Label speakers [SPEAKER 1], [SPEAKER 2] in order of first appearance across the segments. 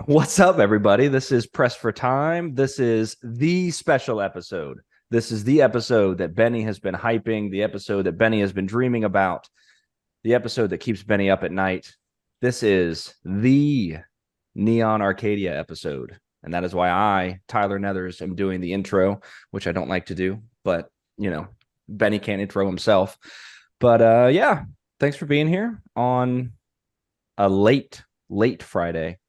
[SPEAKER 1] What's up, everybody? This is Press for Time. This is the special episode. This is the episode that Benny has been hyping, the episode that Benny has been dreaming about, the episode that keeps Benny up at night. This is the Neon Arcadia episode. And that is why I, Tyler Nethers, am doing the intro, which I don't like to do. But, Benny can't intro himself. But, yeah, thanks for being here on a late Friday.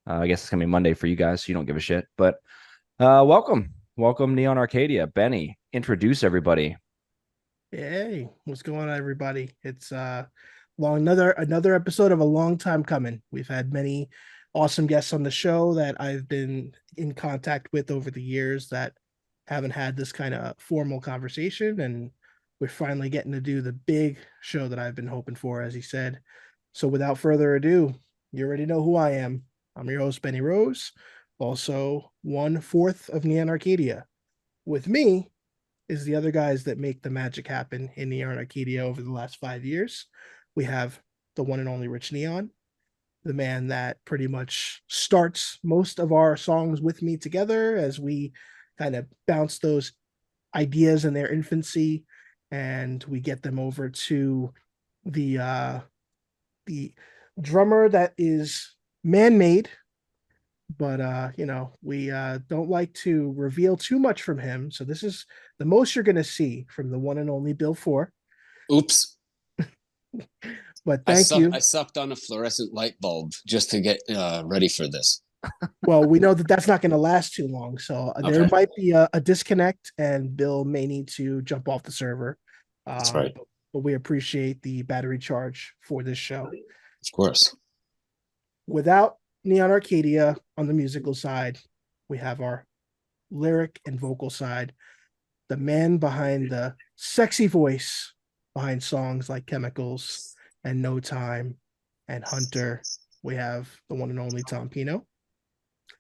[SPEAKER 1] I guess it's going to be Monday for you guys, so you don't give a shit. But welcome, Neon Arcadia. Benny, introduce everybody.
[SPEAKER 2] Hey, what's going on, everybody? It's another episode of a long time coming. We've had many awesome guests on the show that I've been in contact with over the years that haven't had this kind of formal conversation, and we're finally getting to do the big show that I've been hoping for, as he said. So without further ado, you already know who I am. I'm your host, Benny Rose, also 1/4 of Neon Arcadia. With me is the other guys that make the magic happen in Neon Arcadia over the last 5 years. We have the one and only Rich Neon, the man that pretty much starts most of our songs with me together as we kind of bounce those ideas in their infancy and we get them over to the drummer that is man-made, but we don't like to reveal too much from him, so this is the most you're going to see from the one and only Bill 4.
[SPEAKER 3] Oops.
[SPEAKER 2] But thank you.
[SPEAKER 3] I sucked on a fluorescent light bulb just to get ready for this.
[SPEAKER 2] Well, we know that that's not going to last too long, so there might be a disconnect and Bill may need to jump off the server.
[SPEAKER 3] That's right.
[SPEAKER 2] But we appreciate the battery charge for this show.
[SPEAKER 3] Of course.
[SPEAKER 2] Without Neon Arcadia on the musical side, we have our lyric and vocal side. The man behind the sexy voice behind songs like Chemicals and No Time and Hunter. We have the one and only Tom Pino.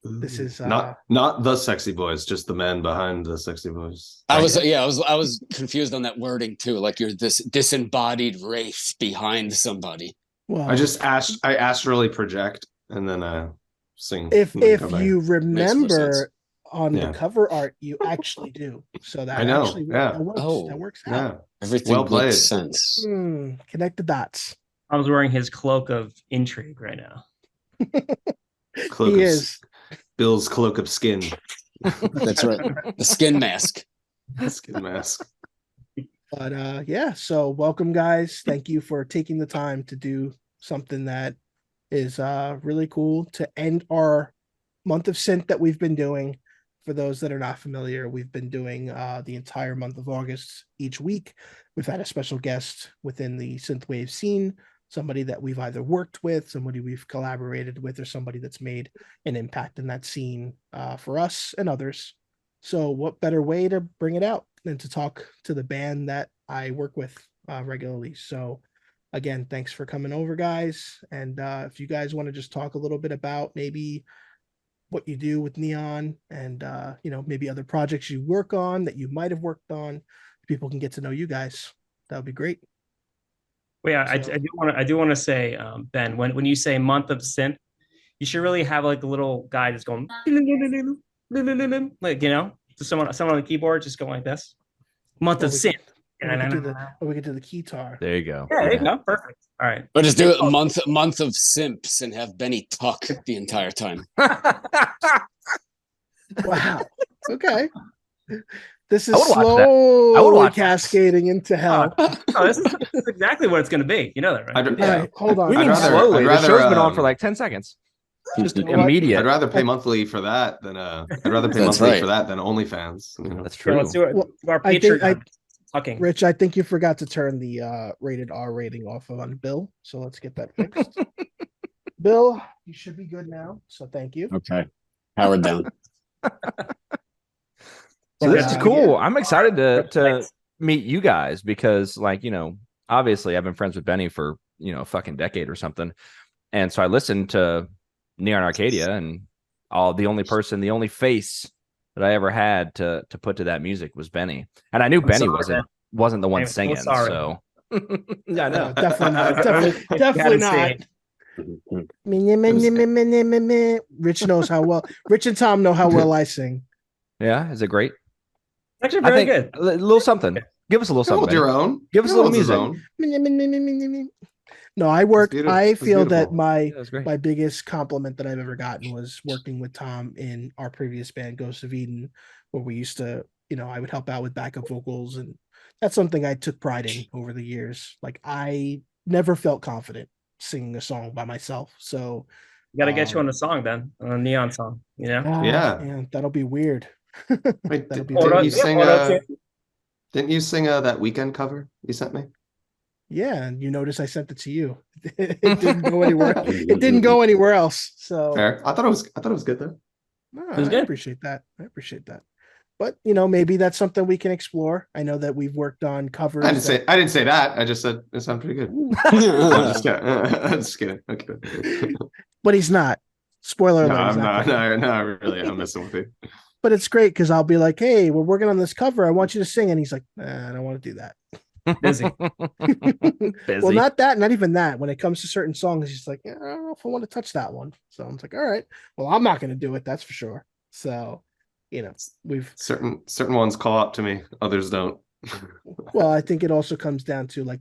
[SPEAKER 2] This is
[SPEAKER 4] not the sexy voice, just the man behind the sexy voice.
[SPEAKER 3] I was confused on that wording too. Like you're this disembodied wraith behind somebody.
[SPEAKER 4] Well, I astrally project and then sing.
[SPEAKER 2] If you remember on the cover art, you actually do. So that actually that works out.
[SPEAKER 4] Yeah.
[SPEAKER 3] Everything
[SPEAKER 4] well played.
[SPEAKER 3] Makes sense.
[SPEAKER 2] Connect the dots.
[SPEAKER 5] Tom's wearing his cloak of intrigue right now.
[SPEAKER 2] He is.
[SPEAKER 4] Bill's cloak of skin.
[SPEAKER 3] That's right. The skin mask.
[SPEAKER 4] Skin mask.
[SPEAKER 2] But so welcome, guys. Thank you for taking the time to do something that is really cool to end our month of synth that we've been doing. For those that are not familiar, we've been doing the entire month of August each week. We've had a special guest within the synthwave scene, somebody that we've either worked with, somebody we've collaborated with, or somebody that's made an impact in that scene for us and others. So what better way to bring it out than to talk to the band that I work with regularly. So again, thanks for coming over, guys. And if you guys want to just talk a little bit about maybe what you do with Neon and, maybe other projects you work on that you might have worked on, people can get to know you guys. That would be great.
[SPEAKER 5] Well, yeah, so, I do want to say, Ben, when you say month of synth, you should really have like a little guy that's going like, just someone on the keyboard just going like this. Month of synth.
[SPEAKER 2] We could do the guitar.
[SPEAKER 1] There you go.
[SPEAKER 5] Yeah, there you go. Perfect. All right.
[SPEAKER 3] Or just do it month of simps and have Benny talk the entire time.
[SPEAKER 2] Wow. Okay. This is slowly cascading into hell.
[SPEAKER 5] This is exactly what it's going to be. You know that, right?
[SPEAKER 2] Right, hold on.
[SPEAKER 1] Slowly. The show's been on for like 10 seconds. Just immediate.
[SPEAKER 4] I'd rather pay monthly for that than OnlyFans.
[SPEAKER 1] That's true.
[SPEAKER 5] Yeah, let's do it. Our Patreon.
[SPEAKER 2] Rich, I think you forgot to turn the rated R rating off on Bill, so let's get that fixed. Bill, you should be good now, so thank you.
[SPEAKER 3] Okay. Powered down.
[SPEAKER 1] So this is cool. I'm excited to meet you guys because, obviously I've been friends with Benny for, a fucking decade or something. And so I listened to Neon Arcadia and the only face that I ever had to put to that music was Benny. And I knew Benny wasn't the one singing. So
[SPEAKER 2] yeah, no, definitely not. Definitely not. Rich knows how well. Rich and Tom know how well I sing.
[SPEAKER 1] Yeah, is it great?
[SPEAKER 5] It's actually
[SPEAKER 1] I
[SPEAKER 5] very
[SPEAKER 1] think
[SPEAKER 5] good.
[SPEAKER 1] a little something. Give us a little something.
[SPEAKER 4] Hold your
[SPEAKER 1] Benny.
[SPEAKER 4] own.
[SPEAKER 1] Give us a
[SPEAKER 4] He
[SPEAKER 1] little
[SPEAKER 4] holds his
[SPEAKER 1] music.
[SPEAKER 4] own.
[SPEAKER 2] No, I work.
[SPEAKER 4] beautiful.
[SPEAKER 2] I
[SPEAKER 4] It's
[SPEAKER 2] feel that
[SPEAKER 4] beautiful.
[SPEAKER 2] my
[SPEAKER 1] Yeah, that's great.
[SPEAKER 2] my biggest compliment that I've ever gotten was working with Tom in our previous band, Ghosts of Eden, where we used to, I would help out with backup vocals, and that's something I took pride in over the years. Like I never felt confident singing a song by myself. So
[SPEAKER 5] You got to get you on a song then, on a Neon song. You know.
[SPEAKER 4] Yeah.
[SPEAKER 2] man, that'll be weird.
[SPEAKER 4] Wait,
[SPEAKER 2] That'll be
[SPEAKER 4] didn't
[SPEAKER 2] weird.
[SPEAKER 4] you sing?
[SPEAKER 5] Auto-tune.
[SPEAKER 4] Didn't you sing that weekend cover you sent me?
[SPEAKER 2] Yeah, and you notice I sent it to you. It didn't go anywhere. It didn't go anywhere else. So
[SPEAKER 4] Fair. I thought it was good though.
[SPEAKER 2] no,
[SPEAKER 5] It was
[SPEAKER 2] I
[SPEAKER 5] good.
[SPEAKER 2] appreciate that. I appreciate that. But maybe that's something we can explore. I know that we've worked on covers.
[SPEAKER 4] I didn't say that. I just said it sounded pretty good. I'm just kidding. I'm just kidding. I'm kidding.
[SPEAKER 2] But he's not. Spoiler
[SPEAKER 4] No,
[SPEAKER 2] alert. he's
[SPEAKER 4] I'm not.
[SPEAKER 2] playing.
[SPEAKER 4] No, really, I'm messing with you.
[SPEAKER 2] But it's great because I'll be like, "Hey, we're working on this cover. I want you to sing," and he's like, "Nah, I don't want to do that."
[SPEAKER 5] Busy.
[SPEAKER 1] Busy.
[SPEAKER 2] Well, not that, not even that. When it comes to certain songs, he's like, "Yeah, I don't know if I want to touch that one." So I'm like, "All right, well, I'm not going to do it. That's for sure." So, we've
[SPEAKER 4] Certain ones call out to me, others don't.
[SPEAKER 2] well, I think it also comes down to like,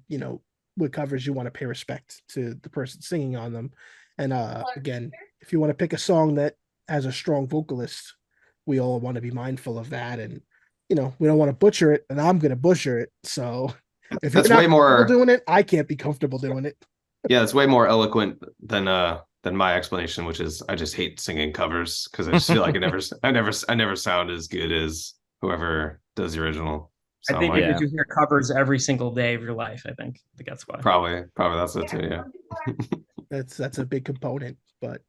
[SPEAKER 2] what covers you want to pay respect to the person singing on them. And again, if you want to pick a song that has a strong vocalist, we all want to be mindful of that. And, we don't want to butcher it, and I'm going to butcher it. So if
[SPEAKER 4] That's
[SPEAKER 2] you're not
[SPEAKER 4] way more
[SPEAKER 2] comfortable doing it, I can't be comfortable doing it.
[SPEAKER 4] Yeah, it's way more eloquent than my explanation, which is I just hate singing covers because I just feel like I never sound as good as whoever does the original.
[SPEAKER 5] I think
[SPEAKER 1] like-
[SPEAKER 5] because you hear covers every single day of your life. I think that's why.
[SPEAKER 4] Probably that's it too. Yeah.
[SPEAKER 2] That's a big component. But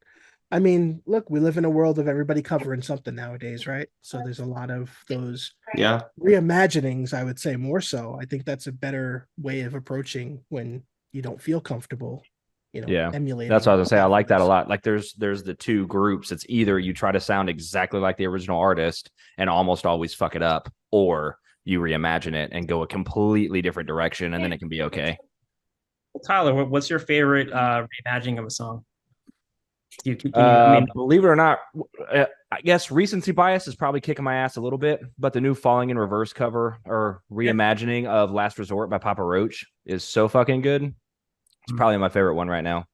[SPEAKER 2] I mean, look, we live in a world of everybody covering something nowadays, right? So there's a lot of those
[SPEAKER 4] Yeah.
[SPEAKER 2] reimaginings, I would say, more so. I think that's a better way of approaching when you don't feel comfortable,
[SPEAKER 1] Yeah,
[SPEAKER 2] emulating.
[SPEAKER 1] that's what I was gonna say. I like that a lot. Like there's the two groups. It's either you try to sound exactly like the original artist and almost always fuck it up, or you reimagine it and go a completely different direction, and then it can be okay.
[SPEAKER 5] Well, Tyler, what's your favorite reimagining of a song? I mean,
[SPEAKER 1] Believe it or not, I guess recency bias is probably kicking my ass a little bit, but the new Falling in Reverse cover or reimagining of Last Resort by Papa Roach is so fucking good. It's probably my favorite one right now.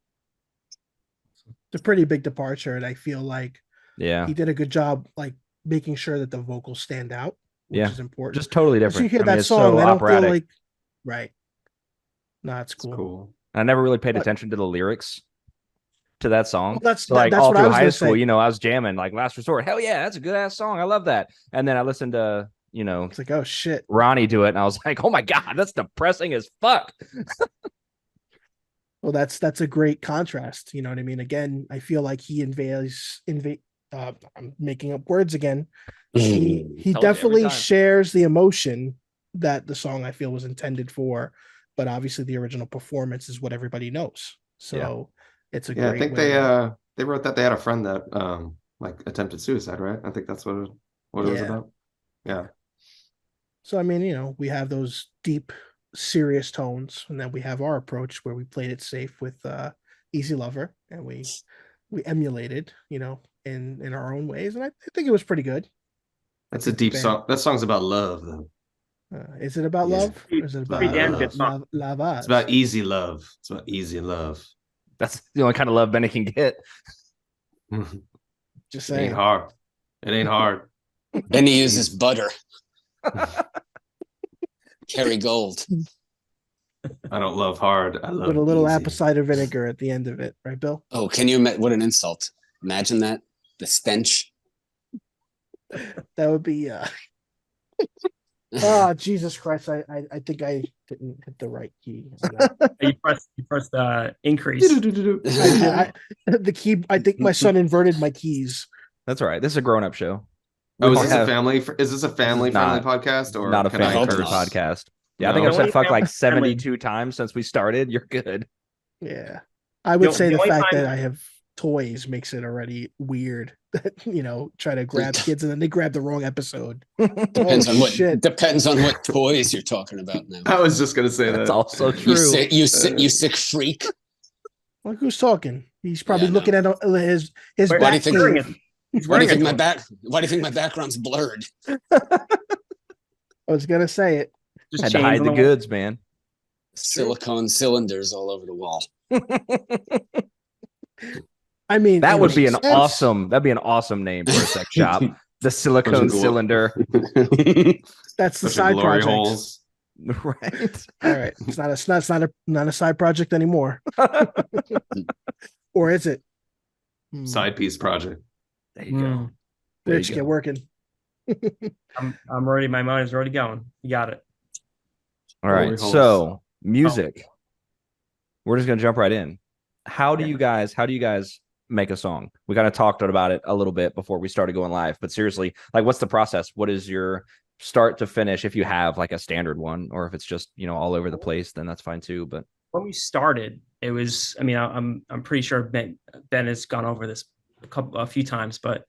[SPEAKER 2] It's a pretty big departure, and I feel like
[SPEAKER 1] Yeah,
[SPEAKER 2] he did a good job, like making sure that the vocals stand out, which is important.
[SPEAKER 1] just totally
[SPEAKER 2] Once
[SPEAKER 1] different.
[SPEAKER 2] you hear that
[SPEAKER 1] it's
[SPEAKER 2] song,
[SPEAKER 1] so
[SPEAKER 2] I don't
[SPEAKER 1] operatic.
[SPEAKER 2] feel like right. No, it's
[SPEAKER 4] It's
[SPEAKER 2] cool.
[SPEAKER 4] cool.
[SPEAKER 1] I never really paid
[SPEAKER 2] But-
[SPEAKER 1] attention to the lyrics to that song.
[SPEAKER 2] Well, that's
[SPEAKER 1] So, like
[SPEAKER 2] that's
[SPEAKER 1] all
[SPEAKER 2] what I
[SPEAKER 1] through
[SPEAKER 2] was
[SPEAKER 1] high
[SPEAKER 2] gonna
[SPEAKER 1] school,
[SPEAKER 2] say.
[SPEAKER 1] I was jamming like Last Resort. Hell yeah, that's a good ass song. I love that. And then I listened to,
[SPEAKER 2] It's like, oh shit.
[SPEAKER 1] Ronnie do it, and I was like, oh my god, that's depressing as fuck.
[SPEAKER 2] Well, that's a great contrast. You know what I mean? Again, I feel like he I'm making up words again. He
[SPEAKER 1] Told you every
[SPEAKER 2] definitely
[SPEAKER 1] time.
[SPEAKER 2] shares the emotion that the song I feel was intended for, but obviously the original performance is what everybody knows. So it's a
[SPEAKER 4] Yeah, I
[SPEAKER 2] great
[SPEAKER 4] think
[SPEAKER 2] way.
[SPEAKER 4] they wrote that they had a friend that like attempted suicide, right? I think that's what it was
[SPEAKER 2] Yeah.
[SPEAKER 4] about. Yeah.
[SPEAKER 2] So I mean, we have those deep, serious tones, and then we have our approach where we played it safe with Easy Lover, and we emulated, in our own ways, and I think it was pretty good.
[SPEAKER 4] That's a deep song. That song's about love, though.
[SPEAKER 2] Is it about
[SPEAKER 4] Yeah.
[SPEAKER 2] love? Or is it about
[SPEAKER 4] Pretty damn
[SPEAKER 5] good song.
[SPEAKER 2] love?
[SPEAKER 4] It's about easy love. It's about easy love.
[SPEAKER 1] That's the only kind of love Benny can get.
[SPEAKER 2] Just
[SPEAKER 4] It ain't
[SPEAKER 2] saying.
[SPEAKER 4] hard. It ain't hard.
[SPEAKER 3] Then he uses butter. Kerry Gold.
[SPEAKER 4] I don't love hard. I love
[SPEAKER 2] With a little
[SPEAKER 4] easy.
[SPEAKER 2] apple cider vinegar at the end of it, right, Bill?
[SPEAKER 3] Oh, can you what an insult. Imagine that. The stench.
[SPEAKER 2] That would be oh Jesus Christ. I think I didn't hit the right key on that.
[SPEAKER 5] you press increase.
[SPEAKER 2] The key, I think my son inverted my keys.
[SPEAKER 1] That's all right. This is a grown-up show.
[SPEAKER 4] Oh, is
[SPEAKER 1] We
[SPEAKER 4] this
[SPEAKER 1] have-
[SPEAKER 4] a family? Is this a family-friendly
[SPEAKER 1] not-
[SPEAKER 4] podcast or
[SPEAKER 1] Not a
[SPEAKER 4] can I
[SPEAKER 1] family
[SPEAKER 3] hope
[SPEAKER 1] friendly
[SPEAKER 3] not.
[SPEAKER 1] podcast. Yeah, I
[SPEAKER 4] No.
[SPEAKER 1] think I've
[SPEAKER 5] The
[SPEAKER 1] said
[SPEAKER 5] only
[SPEAKER 1] fuck like
[SPEAKER 5] family-
[SPEAKER 1] 72 times since we started. You're good.
[SPEAKER 2] Yeah. I would
[SPEAKER 5] The-
[SPEAKER 2] say
[SPEAKER 5] the
[SPEAKER 2] the
[SPEAKER 5] only
[SPEAKER 2] fact
[SPEAKER 5] time-
[SPEAKER 2] that I have toys makes it already weird that, try to grab kids and then they grab the wrong episode.
[SPEAKER 3] Depends
[SPEAKER 2] Oh,
[SPEAKER 3] on what
[SPEAKER 2] shit.
[SPEAKER 3] depends on what toys you're talking about now.
[SPEAKER 4] I was just gonna say
[SPEAKER 1] That's
[SPEAKER 4] that.
[SPEAKER 1] also true.
[SPEAKER 3] You sick freak.
[SPEAKER 2] Look who's talking. He's probably
[SPEAKER 3] Yeah, I
[SPEAKER 2] looking at his
[SPEAKER 5] Why
[SPEAKER 3] do you
[SPEAKER 2] back
[SPEAKER 3] think-
[SPEAKER 2] cave.
[SPEAKER 3] Why do you think Why do you think my background's blurred?
[SPEAKER 2] I was gonna say it.
[SPEAKER 5] Just
[SPEAKER 1] Had to
[SPEAKER 5] chains
[SPEAKER 1] hide
[SPEAKER 5] on
[SPEAKER 1] the
[SPEAKER 5] wall.
[SPEAKER 1] goods, man.
[SPEAKER 3] Silicone cylinders all over the wall.
[SPEAKER 2] I mean,
[SPEAKER 1] That
[SPEAKER 2] it
[SPEAKER 1] would be
[SPEAKER 2] makes
[SPEAKER 1] an
[SPEAKER 2] sense.
[SPEAKER 1] awesome. That'd be an awesome name for a sex shop. The silicone
[SPEAKER 4] Bunch of
[SPEAKER 1] cylinder.
[SPEAKER 2] That's the
[SPEAKER 4] Bunch of
[SPEAKER 2] side
[SPEAKER 4] glory
[SPEAKER 2] project.
[SPEAKER 4] holes.
[SPEAKER 1] Right.
[SPEAKER 2] All right, it's not a side project anymore, or is it?
[SPEAKER 4] Side piece project.
[SPEAKER 1] There you go.
[SPEAKER 5] Mm.
[SPEAKER 1] There
[SPEAKER 2] Rich,
[SPEAKER 1] you
[SPEAKER 2] get
[SPEAKER 1] go.
[SPEAKER 2] working.
[SPEAKER 5] I'm ready. My mind is already going. You got it.
[SPEAKER 1] All right.
[SPEAKER 4] Glory holes.
[SPEAKER 1] So music. We're just gonna jump right in. How do you guys make a song? We kind of talked about it a little bit before we started going live, but seriously, like, what's the process? What is your start to finish? If you have like a standard one, or if it's just, all over the place, then that's fine too. But
[SPEAKER 5] When we started, it was. I mean, I'm pretty sure Ben has gone over this a few times, but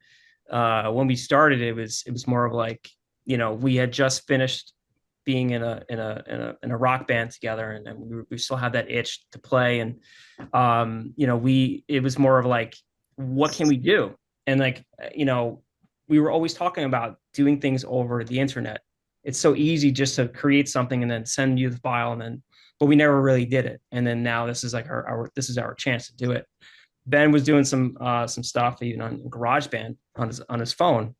[SPEAKER 5] when we started, it was more of like, we had just finished being in a rock band together, and we still have that itch to play, and it was more of like, what can we do? And like, we were always talking about doing things over the internet. It's so easy just to create something and then send you the file, but we never really did it. And then now this is like our chance to do it. Ben was doing some stuff even on GarageBand on his phone.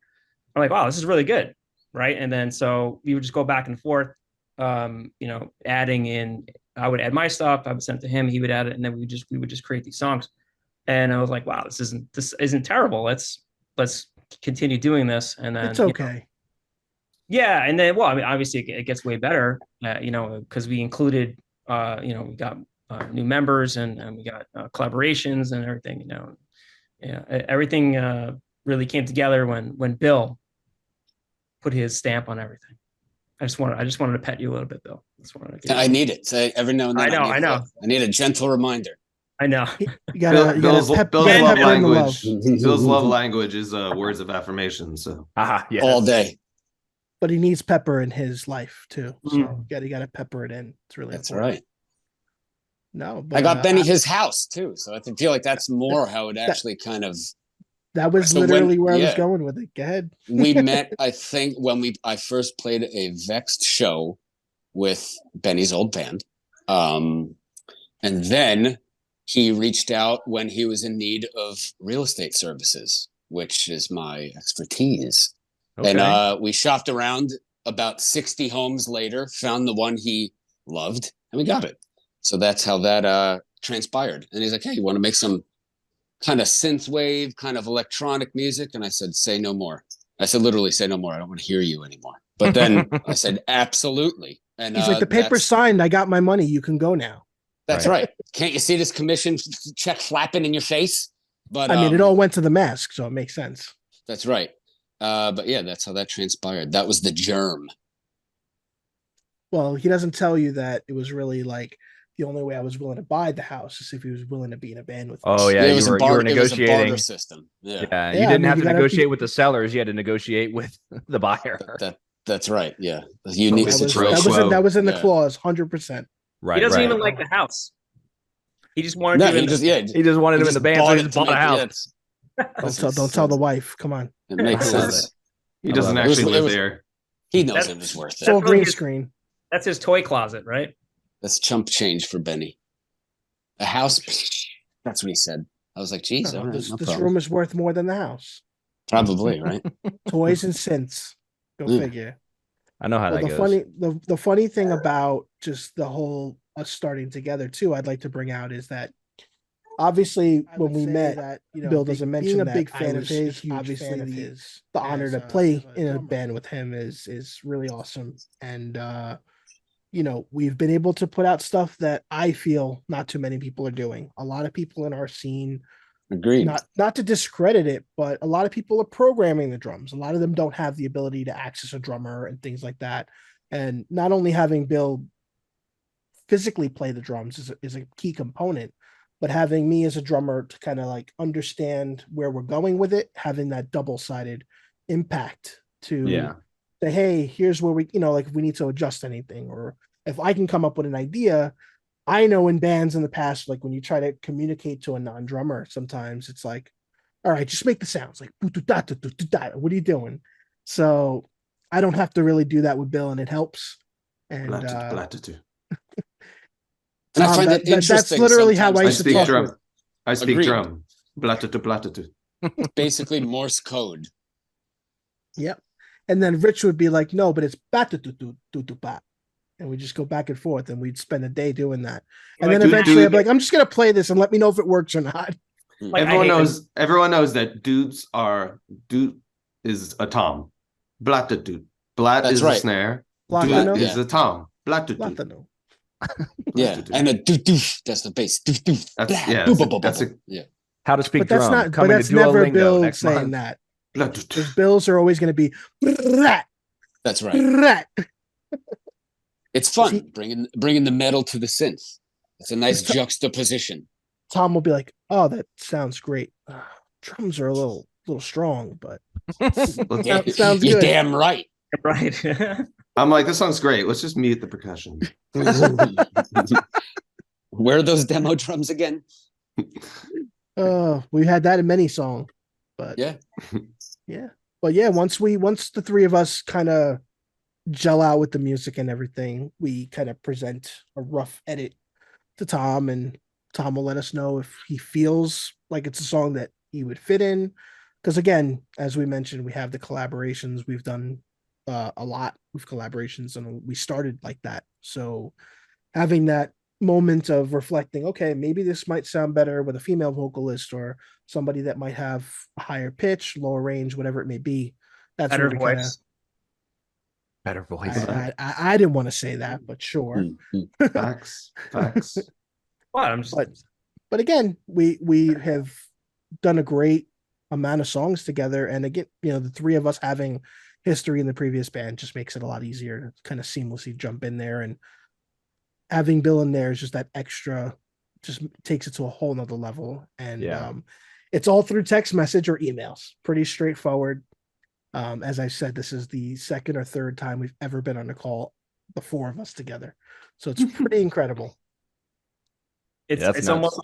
[SPEAKER 5] I'm like, wow, this is really good, right? And then so we would just go back and forth, adding in. I would add my stuff, I would send it to him, he would add it, and then we would just create these songs. And I was like, wow, this isn't terrible. Let's continue doing this. And then
[SPEAKER 2] It's okay.
[SPEAKER 5] yeah, and then, well, I mean, obviously it gets way better, because we included, we got new members, and we got collaborations and everything. Everything really came together when Bill put his stamp on everything. I just wanted to pet you a little bit, Bill.
[SPEAKER 3] I need it. So every now and then.
[SPEAKER 5] I know.
[SPEAKER 3] I need a gentle reminder.
[SPEAKER 5] I know.
[SPEAKER 2] You gotta
[SPEAKER 4] Bill's
[SPEAKER 2] pep
[SPEAKER 4] love
[SPEAKER 2] him in the
[SPEAKER 4] language.
[SPEAKER 2] love.
[SPEAKER 4] Bill's love language is words of affirmation. So
[SPEAKER 1] yes.
[SPEAKER 3] All day.
[SPEAKER 2] But he needs pepper in his life too. So
[SPEAKER 5] Mm.
[SPEAKER 2] you gotta pepper it in. It's really
[SPEAKER 3] That's
[SPEAKER 2] important.
[SPEAKER 3] right.
[SPEAKER 2] No, but
[SPEAKER 3] I got Benny his house too, so I feel like that's more how it actually kind of.
[SPEAKER 2] that was
[SPEAKER 3] So
[SPEAKER 2] literally
[SPEAKER 3] when-
[SPEAKER 2] where I was
[SPEAKER 3] yeah.
[SPEAKER 2] going with it. Go ahead.
[SPEAKER 3] We met, I think, when I first played a Vexed show with Benny's old band, and then he reached out when he was in need of real estate services, which is my expertise.
[SPEAKER 1] Okay.
[SPEAKER 3] And we shopped around. About 60 homes later, found the one he loved, and we got it. So that's how that transpired. And he's like, hey, you want to make some kind of synthwave, kind of electronic music? And I said, say no more. I said, literally, say no more. I don't want to hear you anymore. But then I said, absolutely. And
[SPEAKER 2] He's like, the paper's signed. I got my money. You can go now.
[SPEAKER 3] That's right. Can't you see this commission check flapping in your face? But
[SPEAKER 2] I mean, it all went to the mask, so it makes sense.
[SPEAKER 3] That's right. But yeah, that's how that transpired. That was the germ.
[SPEAKER 2] Well, he doesn't tell you that it was really like the only way I was willing to buy the house is if he was willing to be in a band with me.
[SPEAKER 1] Oh yeah,
[SPEAKER 3] it
[SPEAKER 1] you
[SPEAKER 3] was
[SPEAKER 1] were
[SPEAKER 3] a barter
[SPEAKER 1] negotiating.
[SPEAKER 3] system. Yeah,
[SPEAKER 1] Yeah, you
[SPEAKER 2] Yeah, I
[SPEAKER 1] didn't
[SPEAKER 2] mean,
[SPEAKER 1] have
[SPEAKER 2] you
[SPEAKER 1] to
[SPEAKER 2] gotta-
[SPEAKER 1] negotiate with the sellers. You had to negotiate with the buyer.
[SPEAKER 3] That's right. Yeah, the unique
[SPEAKER 5] That was-
[SPEAKER 3] situation.
[SPEAKER 2] that was in the
[SPEAKER 3] Yeah.
[SPEAKER 2] clause, 100%.
[SPEAKER 1] Right.
[SPEAKER 5] He doesn't
[SPEAKER 1] right.
[SPEAKER 5] even like the house. He just wanted
[SPEAKER 3] No,
[SPEAKER 5] to.
[SPEAKER 3] he just yeah.
[SPEAKER 1] He just wanted him in the band, so he just bought a house.
[SPEAKER 2] Don't tell the wife. Come on.
[SPEAKER 3] It makes
[SPEAKER 1] I love
[SPEAKER 3] sense.
[SPEAKER 4] he doesn't
[SPEAKER 1] love it.
[SPEAKER 4] actually
[SPEAKER 3] It
[SPEAKER 4] live
[SPEAKER 3] was-
[SPEAKER 4] there.
[SPEAKER 3] He knows
[SPEAKER 5] That's-
[SPEAKER 3] it was worth
[SPEAKER 2] It's all
[SPEAKER 3] it.
[SPEAKER 5] really
[SPEAKER 2] green
[SPEAKER 5] his-
[SPEAKER 2] screen.
[SPEAKER 5] That's his toy closet, right?
[SPEAKER 3] That's chump change for Benny. A house. That's what he said. I was like, geez, all right,
[SPEAKER 2] This
[SPEAKER 3] no
[SPEAKER 2] this
[SPEAKER 3] problem.
[SPEAKER 2] room is worth more than the house.
[SPEAKER 3] Probably right.
[SPEAKER 2] Toys and synths. Go
[SPEAKER 3] Yeah.
[SPEAKER 2] figure.
[SPEAKER 1] I know how
[SPEAKER 2] Well,
[SPEAKER 1] that
[SPEAKER 2] the
[SPEAKER 1] goes.
[SPEAKER 2] the funny thing about just the whole us starting together too, I'd like to bring out is that obviously when we met, Bill doesn't mention being a that big I fan of was his. a huge Obviously, fan of the his. The honor to play in a band with him is really awesome, and we've been able to put out stuff that I feel not too many people are doing. A lot of people in our scene,
[SPEAKER 3] Agreed.
[SPEAKER 2] not to discredit it, but a lot of people are programming the drums. A lot of them don't have the ability to access a drummer and things like that. And not only having Bill physically play the drums is a key component, but having me as a drummer to kind of like understand where we're going with it, having that double-sided impact to
[SPEAKER 1] Yeah.
[SPEAKER 2] say, hey, here's where we, like if we need to adjust anything, or if I can come up with an idea, I know in bands in the past, like when you try to communicate to a non-drummer, sometimes it's like, all right, just make the sounds like what are you doing? So I don't have to really do that with Bill, and it helps. And
[SPEAKER 3] And I
[SPEAKER 2] Tom,
[SPEAKER 3] find it
[SPEAKER 2] that's
[SPEAKER 3] interesting.
[SPEAKER 2] literally how I
[SPEAKER 3] sometimes
[SPEAKER 2] used to
[SPEAKER 4] speak
[SPEAKER 2] talk
[SPEAKER 4] drum.
[SPEAKER 2] with.
[SPEAKER 4] I speak
[SPEAKER 3] Agreed.
[SPEAKER 4] drum. Blatatu.
[SPEAKER 3] Basically Morse code.
[SPEAKER 2] Yep. And then Rich would be like, no, but it's bat. And we just go back and forth, and we'd spend a day doing that. And then eventually I'd be like, I'm just gonna play this and let me know if it works or not.
[SPEAKER 5] Like,
[SPEAKER 4] everyone knows that dude is a tom. Blatatu. Blat
[SPEAKER 3] That's
[SPEAKER 4] is
[SPEAKER 3] right.
[SPEAKER 4] a snare.
[SPEAKER 2] Platano?
[SPEAKER 4] Dude is a tom. Blatatu.
[SPEAKER 2] Platano.
[SPEAKER 3] Yeah, and a doof, that's the bass. Doof, doof,
[SPEAKER 4] That's
[SPEAKER 3] blah,
[SPEAKER 4] yeah.
[SPEAKER 3] boo, boo, boo,
[SPEAKER 4] That's
[SPEAKER 3] boo.
[SPEAKER 4] a
[SPEAKER 3] Yeah.
[SPEAKER 1] How to speak
[SPEAKER 2] But that's
[SPEAKER 1] drum.
[SPEAKER 2] not. But
[SPEAKER 1] Coming
[SPEAKER 2] that's
[SPEAKER 1] to
[SPEAKER 2] never
[SPEAKER 1] Duolingo
[SPEAKER 2] Bill
[SPEAKER 1] next
[SPEAKER 2] saying
[SPEAKER 1] month.
[SPEAKER 2] that.
[SPEAKER 4] Blatatu.
[SPEAKER 2] Because Bills are always going to be.
[SPEAKER 3] That's right. It's fun bringing the metal to the synth. It's a nice juxtaposition.
[SPEAKER 2] Tom will be like, "Oh, that sounds great. Drums are a little strong, but sounds
[SPEAKER 3] You're
[SPEAKER 2] good."
[SPEAKER 3] damn right.
[SPEAKER 5] Right.
[SPEAKER 4] I'm like, this song's great. Let's just mute the percussion.
[SPEAKER 3] Where are those demo drums again?
[SPEAKER 2] We had that in many songs, but
[SPEAKER 3] Yeah.
[SPEAKER 2] But yeah, once the three of us kind of gel out with the music and everything, we kind of present a rough edit to Tom, and Tom will let us know if he feels like it's a song that he would fit in. Because again, as we mentioned, we have the collaborations. We've done a lot with collaborations, and we started like that. So having that moment of reflecting, okay, maybe this might sound better with a female vocalist or somebody that might have a higher pitch, lower range, whatever it may be. That's
[SPEAKER 5] Better
[SPEAKER 2] where we
[SPEAKER 5] voice.
[SPEAKER 1] Better voice.
[SPEAKER 2] I didn't want to say that, but sure.
[SPEAKER 4] Facts.
[SPEAKER 5] Well,
[SPEAKER 2] But again, we have done a great amount of songs together, and again, the three of us having history in the previous band just makes it a lot easier to kind of seamlessly jump in there, and having Bill in there is just that extra, just takes it to a whole nother level. And it's all through text message or emails, pretty straightforward. As I said, this is the second or third time we've ever been on a call, the four of us together, so it's pretty incredible.
[SPEAKER 5] It's almost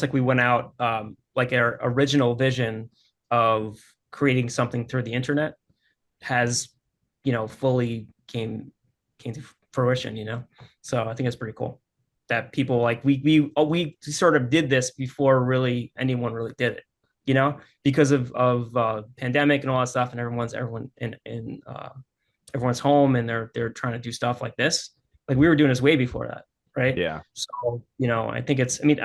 [SPEAKER 5] like we went out, like our original vision of creating something through the internet has, fully came to fruition, So I think it's pretty cool that people like we sort of did this before really anyone really did it, because of pandemic and all that stuff, and everyone's home and they're trying to do stuff like this. Like we were doing this way before that. Right.
[SPEAKER 1] Yeah.
[SPEAKER 5] So, I think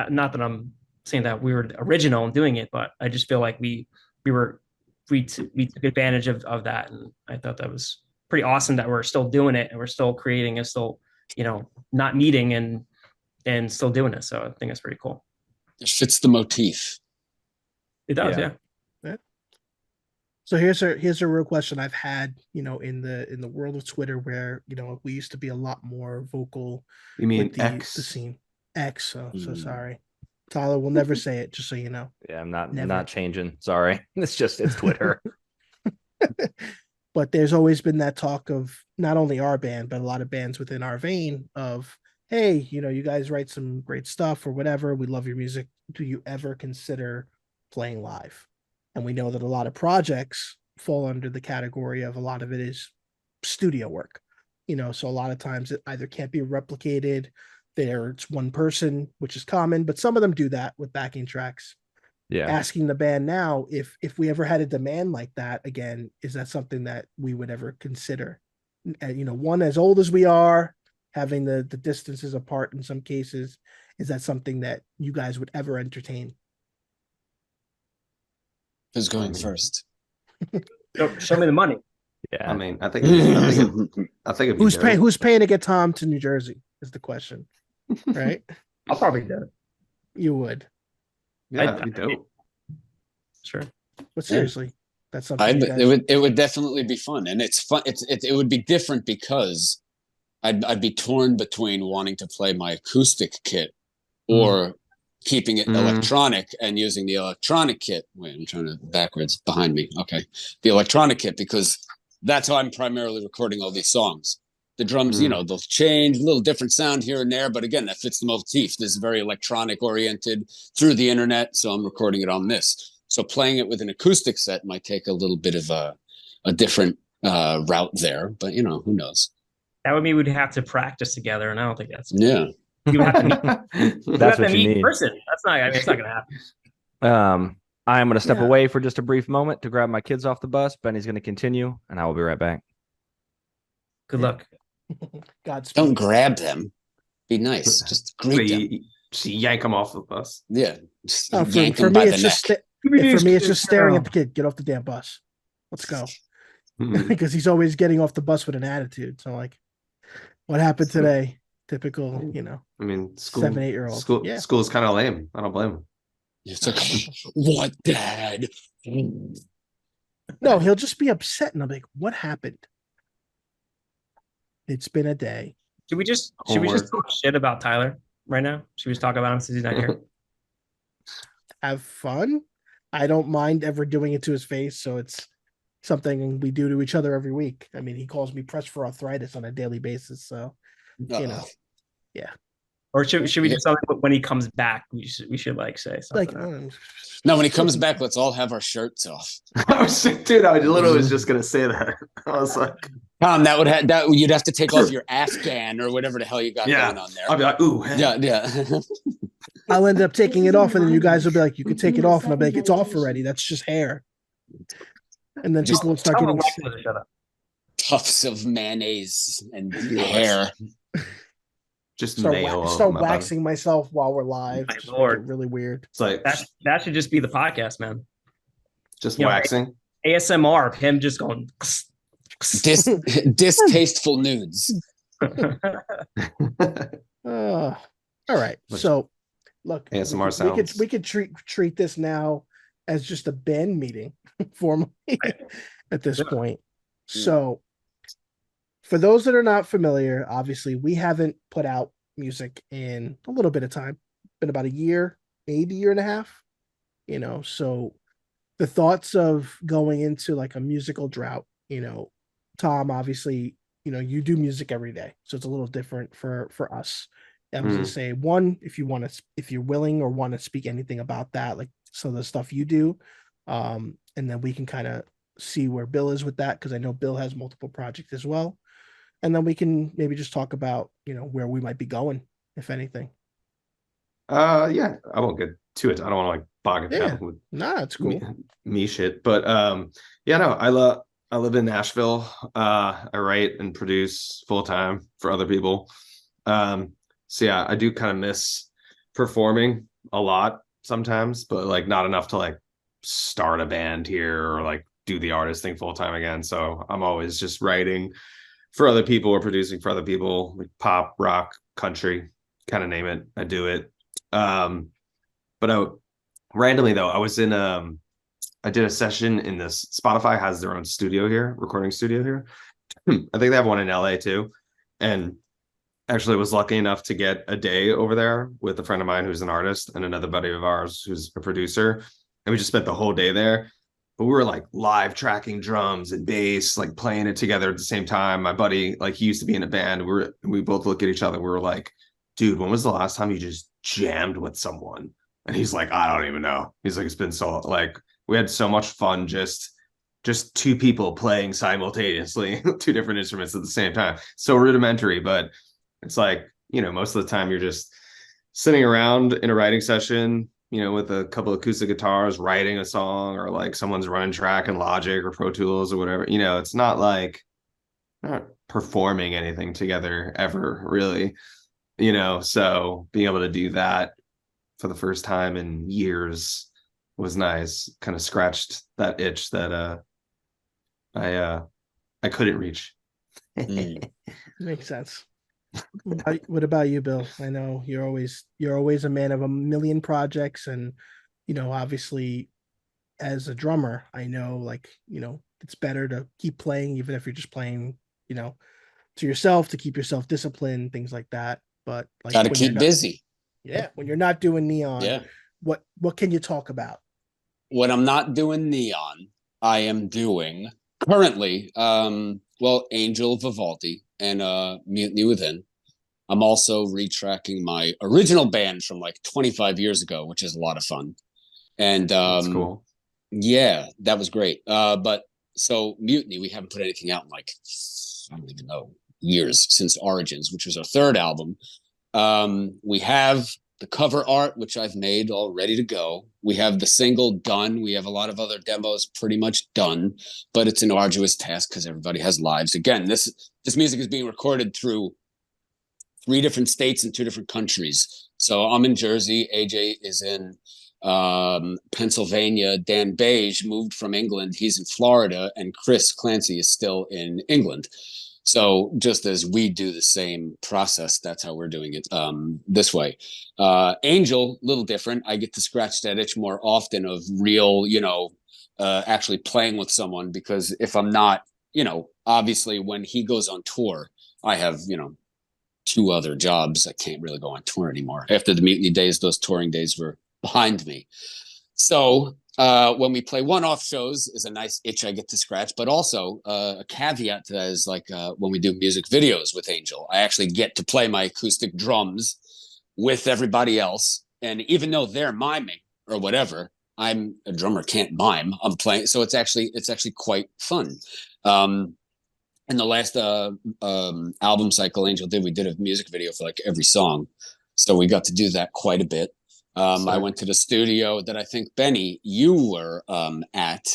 [SPEAKER 5] not that I'm saying that we were original in doing it, but I just feel like we took advantage of that. And I thought that was pretty awesome that we're still doing it and we're still creating and still, not meeting and still doing it. So I think it's pretty cool.
[SPEAKER 3] It fits the motif.
[SPEAKER 5] It does. Yeah.
[SPEAKER 2] So here's a real question I've had, in the world of Twitter, where we used to be a lot more vocal.
[SPEAKER 4] You mean
[SPEAKER 2] with the scene X? So sorry, Tyler. We'll never say it, just so you know.
[SPEAKER 1] Yeah, I'm not changing. Sorry, it's Twitter.
[SPEAKER 2] But there's always been that talk of not only our band, but a lot of bands within our vein of, hey, you guys write some great stuff or whatever. We love your music. Do you ever consider playing live? And we know that a lot of projects fall under the category of a lot of it is studio work, so a lot of times it either can't be replicated. It's one person, which is common, but some of them do that with backing tracks.
[SPEAKER 1] Yeah.
[SPEAKER 2] Asking the band now, if we ever had a demand like that again, is that something that we would ever consider? One, as old as we are, having the distances apart in some cases, is that something that you guys would ever entertain?
[SPEAKER 3] Who's going first?
[SPEAKER 5] Show me the money.
[SPEAKER 1] Yeah.
[SPEAKER 4] I mean, I think it'd be
[SPEAKER 2] who's paying to get Tom to New Jersey is the question, right?
[SPEAKER 5] I'll probably do it.
[SPEAKER 2] You would.
[SPEAKER 4] Yeah, that'd be dope.
[SPEAKER 5] Sure.
[SPEAKER 2] But seriously, that's something
[SPEAKER 3] it would definitely be fun, and it's fun. It would be different because I'd be torn between wanting to play my acoustic kit or keeping it electronic and using the electronic kit. Wait, I'm trying to backwards behind me. Okay. The electronic kit, because that's how I'm primarily recording all these songs. The drums, they'll change, a little different sound here and there, but again, that fits the motif. This is very electronic oriented through the internet, so I'm recording it on this. So playing it with an acoustic set might take a little bit of a different route there, but who knows?
[SPEAKER 5] That would mean we'd have to practice together, and I don't think that's
[SPEAKER 3] You
[SPEAKER 5] have to meet.
[SPEAKER 1] That's what you need.
[SPEAKER 5] In person. That's not. I mean, it's not going to happen.
[SPEAKER 1] I'm going to step away for just a brief moment to grab my kids off the bus. Benny's going to continue, and I will be right back.
[SPEAKER 5] Good luck.
[SPEAKER 2] Godspeed.
[SPEAKER 3] Don't grab them. Be nice. Just greet them.
[SPEAKER 4] Just yank them off the bus.
[SPEAKER 3] Yeah. Just
[SPEAKER 2] for
[SPEAKER 3] yank
[SPEAKER 2] me,
[SPEAKER 3] them by
[SPEAKER 2] it's
[SPEAKER 3] the
[SPEAKER 2] just
[SPEAKER 3] neck.
[SPEAKER 2] for me, it's just staring at the kid. Get off the damn bus. Let's go. Because he's always getting off the bus with an attitude. So like, what happened today? Typical,
[SPEAKER 4] I mean,
[SPEAKER 2] 7-8-year-old.
[SPEAKER 4] School is kind of lame. I don't blame him.
[SPEAKER 3] It's like, what, Dad?
[SPEAKER 2] No, he'll just be upset, and I'm like, what happened? It's been a day.
[SPEAKER 5] Should we just talk shit about Tyler right now? Should we just talk about him since he's not here?
[SPEAKER 2] Have fun. I don't mind ever doing it to his face, so it's something we do to each other every week. I mean, he calls me pressed for arthritis on a daily basis, so yeah.
[SPEAKER 5] Or should we do something when he comes back? We should like say something.
[SPEAKER 3] No, when he comes back, let's all have our shirts off.
[SPEAKER 4] Dude, I literally was just gonna say that. I was like,
[SPEAKER 3] Tom, you'd have to take off your Afghan or whatever the hell you got going on there.
[SPEAKER 4] I'll be like, ooh,
[SPEAKER 3] yeah.
[SPEAKER 2] I'll end up taking it off, and then you guys will be like, you can take it off, and I'll be like, it's off already. That's just hair. And then people will start getting
[SPEAKER 3] tufts of mayonnaise and hair.
[SPEAKER 4] Just
[SPEAKER 2] start waxing myself while we're live.
[SPEAKER 5] My Lord.
[SPEAKER 2] Really weird.
[SPEAKER 4] It's like
[SPEAKER 5] that should just be the podcast, man.
[SPEAKER 4] Just waxing.
[SPEAKER 5] ASMR of him just going
[SPEAKER 3] distasteful nudes.
[SPEAKER 2] All right. So look,
[SPEAKER 4] ASMR sounds.
[SPEAKER 2] We could treat this now as just a band meeting formally at this point. So for those that are not familiar, obviously we haven't put out music in a little bit of time. Been about a year, maybe year and a half. So the thoughts of going into like a musical drought, Tom, obviously, you do music every day. So it's a little different for us. I was gonna say, one, if you're willing or want to speak anything about that, like some of the stuff you do, and then we can kind of see where Bill is with that, because I know Bill has multiple projects as well. And then we can maybe just talk about, where we might be going, if anything.
[SPEAKER 4] Yeah, I won't get to it. I don't want to like bog it down with
[SPEAKER 2] it's cool.
[SPEAKER 4] Me shit. But I live in Nashville. I write and produce full time for other people. So yeah, I do kind of miss performing a lot sometimes, but like not enough to like start a band here or like do the artist thing full time again. So I'm always just writing for other people or producing for other people, like pop, rock, country, kind of name it. I do it. But randomly though, I was in I did a session in this. Spotify has their own studio here, recording studio here. I think they have one in LA too. And actually was lucky enough to get a day over there with a friend of mine who's an artist and another buddy of ours who's a producer. And we just spent the whole day there. But we were like live tracking drums and bass, like playing it together at the same time. My buddy, like he used to be in a band. We both look at each other. We were like, dude, when was the last time you just jammed with someone? And he's like, I don't even know. He's like, it's been so like, we had so much fun just two people playing simultaneously, two different instruments at the same time. So rudimentary, but it's like, most of the time you're just sitting around in a writing session, with a couple of acoustic guitars, writing a song, or like someone's running track in Logic or Pro Tools or whatever. It's not like not performing anything together ever, really. So being able to do that for the first time in years was nice. Kind of scratched that itch that I couldn't reach.
[SPEAKER 2] Makes sense. What about you, Bill? I know you're always a man of a million projects, and obviously as a drummer, I know it's better to keep playing, even if you're just playing to yourself, to keep yourself disciplined, things like that. But like,
[SPEAKER 3] gotta keep busy.
[SPEAKER 2] Yeah, when you're not doing Neon, what can you talk about?
[SPEAKER 3] When I'm not doing Neon, I am doing Currently, well, Angel Vivaldi and Mutiny Within. I'm also retracking my original band from like 25 years ago, which is a lot of fun. And
[SPEAKER 4] That's cool.
[SPEAKER 3] yeah, that was great. But so Mutiny, we haven't put anything out in like, I don't even know, years since Origins, which was our third album. We have the cover art, which I've made all ready to go. We have the single done. We have a lot of other demos pretty much done, but it's an arduous task because everybody has lives. Again, this music is being recorded through 3 different states and 2 different countries. So I'm in Jersey. AJ is in Pennsylvania. Dan Beige moved from England. He's in Florida, and Chris Clancy is still in England. So just as we do the same process, that's how we're doing it this way. Angel, a little different. I get to scratch that itch more often of real, actually playing with someone, because if I'm not, obviously when he goes on tour, I have, 2 other jobs. I can't really go on tour anymore. After the Mutiny days, those touring days were behind me. So when we play one-off shows is a nice itch I get to scratch, but also a caveat to that is like when we do music videos with Angel, I actually get to play my acoustic drums with everybody else. And even though they're miming or whatever, I'm a drummer, can't mime. I'm playing. So it's actually quite fun. In the last album cycle Angel did, we did a music video for like every song. So we got to do that quite a bit. I went to the studio that I think, Benny, you were at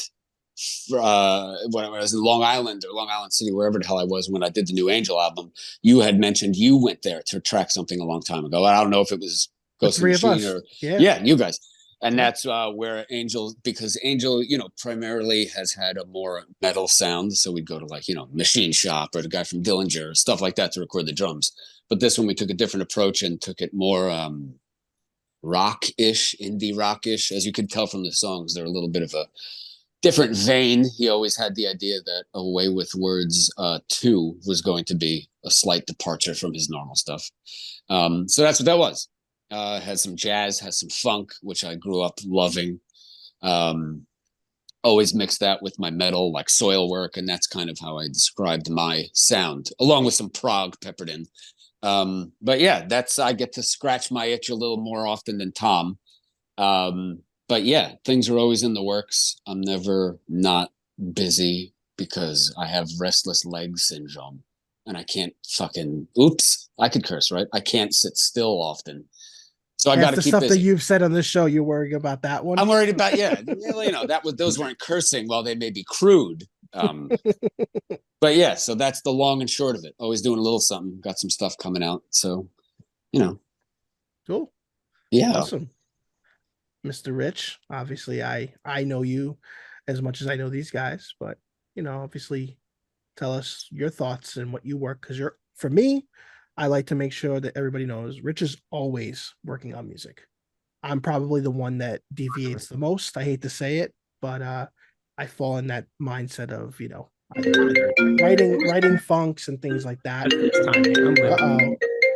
[SPEAKER 3] when I was in Long Island or Long Island City, wherever the hell I was when I did the new Angel album. You had mentioned you went there to track something a long time ago. I don't know if it was Ghost in the Machine or you guys. And that's where Angel, because Angel, primarily has had a more metal sound. So we'd go to like, Machine Shop or the guy from Dillinger, stuff like that to record the drums. But this one, we took a different approach and took it more rock-ish, indie rock-ish. As you could tell from the songs, they're a little bit of a different vein. He always had the idea that Away with Words 2 was going to be a slight departure from his normal stuff. So that's what that was. Has some jazz, has some funk, which I grew up loving. Always mixed that with my metal, like Soil Work, and that's kind of how I described my sound, along with some prog peppered in. But yeah, I get to scratch my itch a little more often than Tom. But yeah, things are always in the works. I'm never not busy because I have restless leg syndrome, and I can't I could curse, right? I can't sit still often. So I got to keep
[SPEAKER 2] stuff
[SPEAKER 3] busy.
[SPEAKER 2] that you've said on this show. You're worrying about that one.
[SPEAKER 3] I'm worried about, those weren't cursing. While they may be crude. But yeah, so that's the long and short of it. Always doing a little something. Got some stuff coming out. So,
[SPEAKER 2] Cool.
[SPEAKER 3] Yeah.
[SPEAKER 2] Awesome. Mr. Rich, obviously I know you as much as I know these guys, but obviously tell us your thoughts and what you work, because for me, I like to make sure that everybody knows Rich is always working on music. I'm probably the one that deviates the most. I hate to say it, but I fall in that mindset of, writing funks and things like that.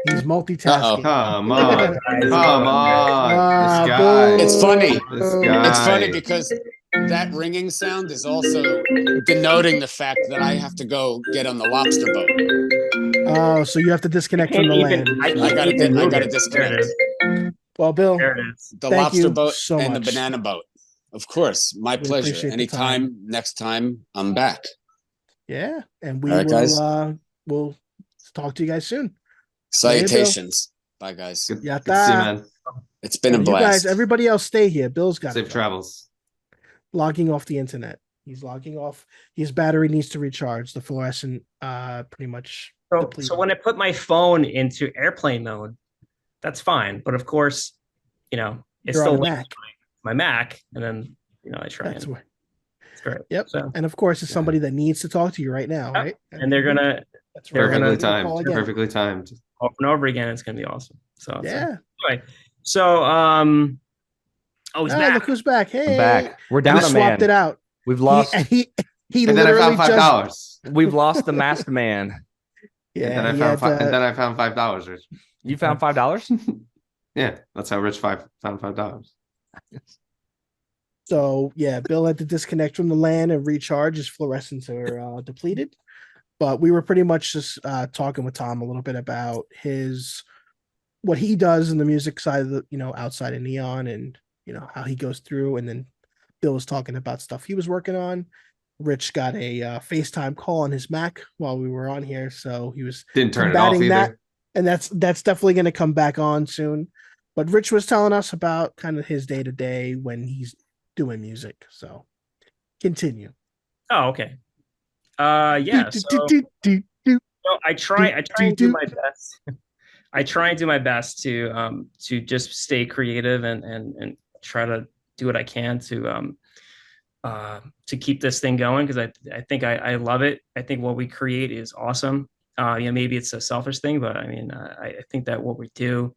[SPEAKER 2] He's multitasking.
[SPEAKER 4] Come on. This guy.
[SPEAKER 3] It's funny.
[SPEAKER 4] This guy.
[SPEAKER 3] It's funny because that ringing sound is also denoting the fact that I have to go get on the lobster boat.
[SPEAKER 2] Oh, so you have to disconnect from the land.
[SPEAKER 3] I gotta disconnect.
[SPEAKER 2] Well, Bill,
[SPEAKER 3] the lobster boat and the banana boat. Of course, my pleasure. Anytime, next time, I'm back.
[SPEAKER 2] Yeah, and we'll talk to you guys soon.
[SPEAKER 3] Salutations. Bye, guys.
[SPEAKER 4] Good to see you, man.
[SPEAKER 3] It's been a blast.
[SPEAKER 2] You guys, everybody else stay here. Bill's got
[SPEAKER 4] safe travels.
[SPEAKER 2] Logging off the internet. He's logging off. His battery needs to recharge. The fluorescent pretty much.
[SPEAKER 5] So when I put my phone into airplane mode, that's fine. But of course, it's still my Mac, and then I try. It's great.
[SPEAKER 2] Yep. So, and of course, it's somebody that needs to talk to you right now, right?
[SPEAKER 5] And they're gonna.
[SPEAKER 2] That's
[SPEAKER 4] perfectly timed. Perfectly timed.
[SPEAKER 5] Over and over again, it's gonna be awesome. So
[SPEAKER 2] yeah.
[SPEAKER 5] Anyway, so he's back.
[SPEAKER 2] Look who's back! Hey,
[SPEAKER 1] I'm back. We're down a man.
[SPEAKER 2] Swapped it out.
[SPEAKER 1] We've lost.
[SPEAKER 2] He
[SPEAKER 4] and then I found $5.
[SPEAKER 1] We've lost the masked man.
[SPEAKER 4] Yeah. And then I found $5. Rich.
[SPEAKER 1] You found $5?
[SPEAKER 4] Yeah, that's how Rich found $5.
[SPEAKER 2] So yeah, Bill had to disconnect from the LAN and recharge. His fluorescents are depleted. But we were pretty much just talking with Tom a little bit about his what he does in the music side of the, outside of Neon, and how he goes through. And then Bill was talking about stuff he was working on. Rich got a FaceTime call on his Mac while we were on here, so he was
[SPEAKER 4] Didn't turn it off
[SPEAKER 2] combating that,
[SPEAKER 4] either.
[SPEAKER 2] and that's definitely going to come back on soon. But Rich was telling us about kind of his day to day when he's doing music. So continue.
[SPEAKER 5] Oh, okay. Yeah. So I try and do my best. I try and do my best to just stay creative and try to do what I can to keep this thing going, because I think I love it. I think what we create is awesome. Maybe it's a selfish thing, but I mean, I think that what we do,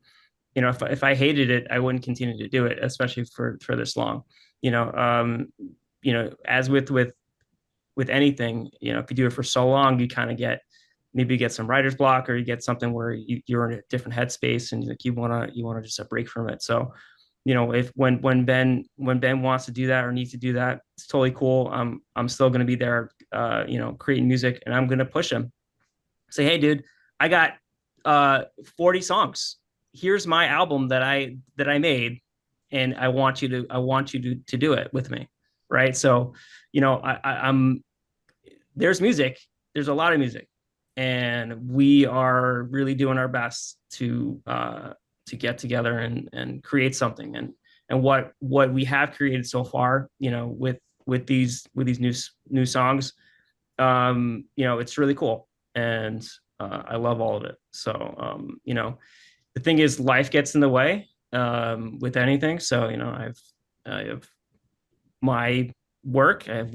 [SPEAKER 5] if I hated it, I wouldn't continue to do it, especially for this long. As with anything, if you do it for so long, you kind of get some writer's block, or you get something where you're in a different headspace and like you want to just a break from it. So, if when Ben wants to do that or needs to do that, it's totally cool. I'm still going to be there, creating music, and I'm going to push him. Say, hey, dude, I got 40 songs. Here's my album that I made, and I want you to do it with me, right? So, I'm there's music. There's a lot of music, and we are really doing our best to get together and create something. And what we have created so far, with these new songs, it's really cool, and I love all of it. So the thing is, life gets in the way with anything. So I have my work, I have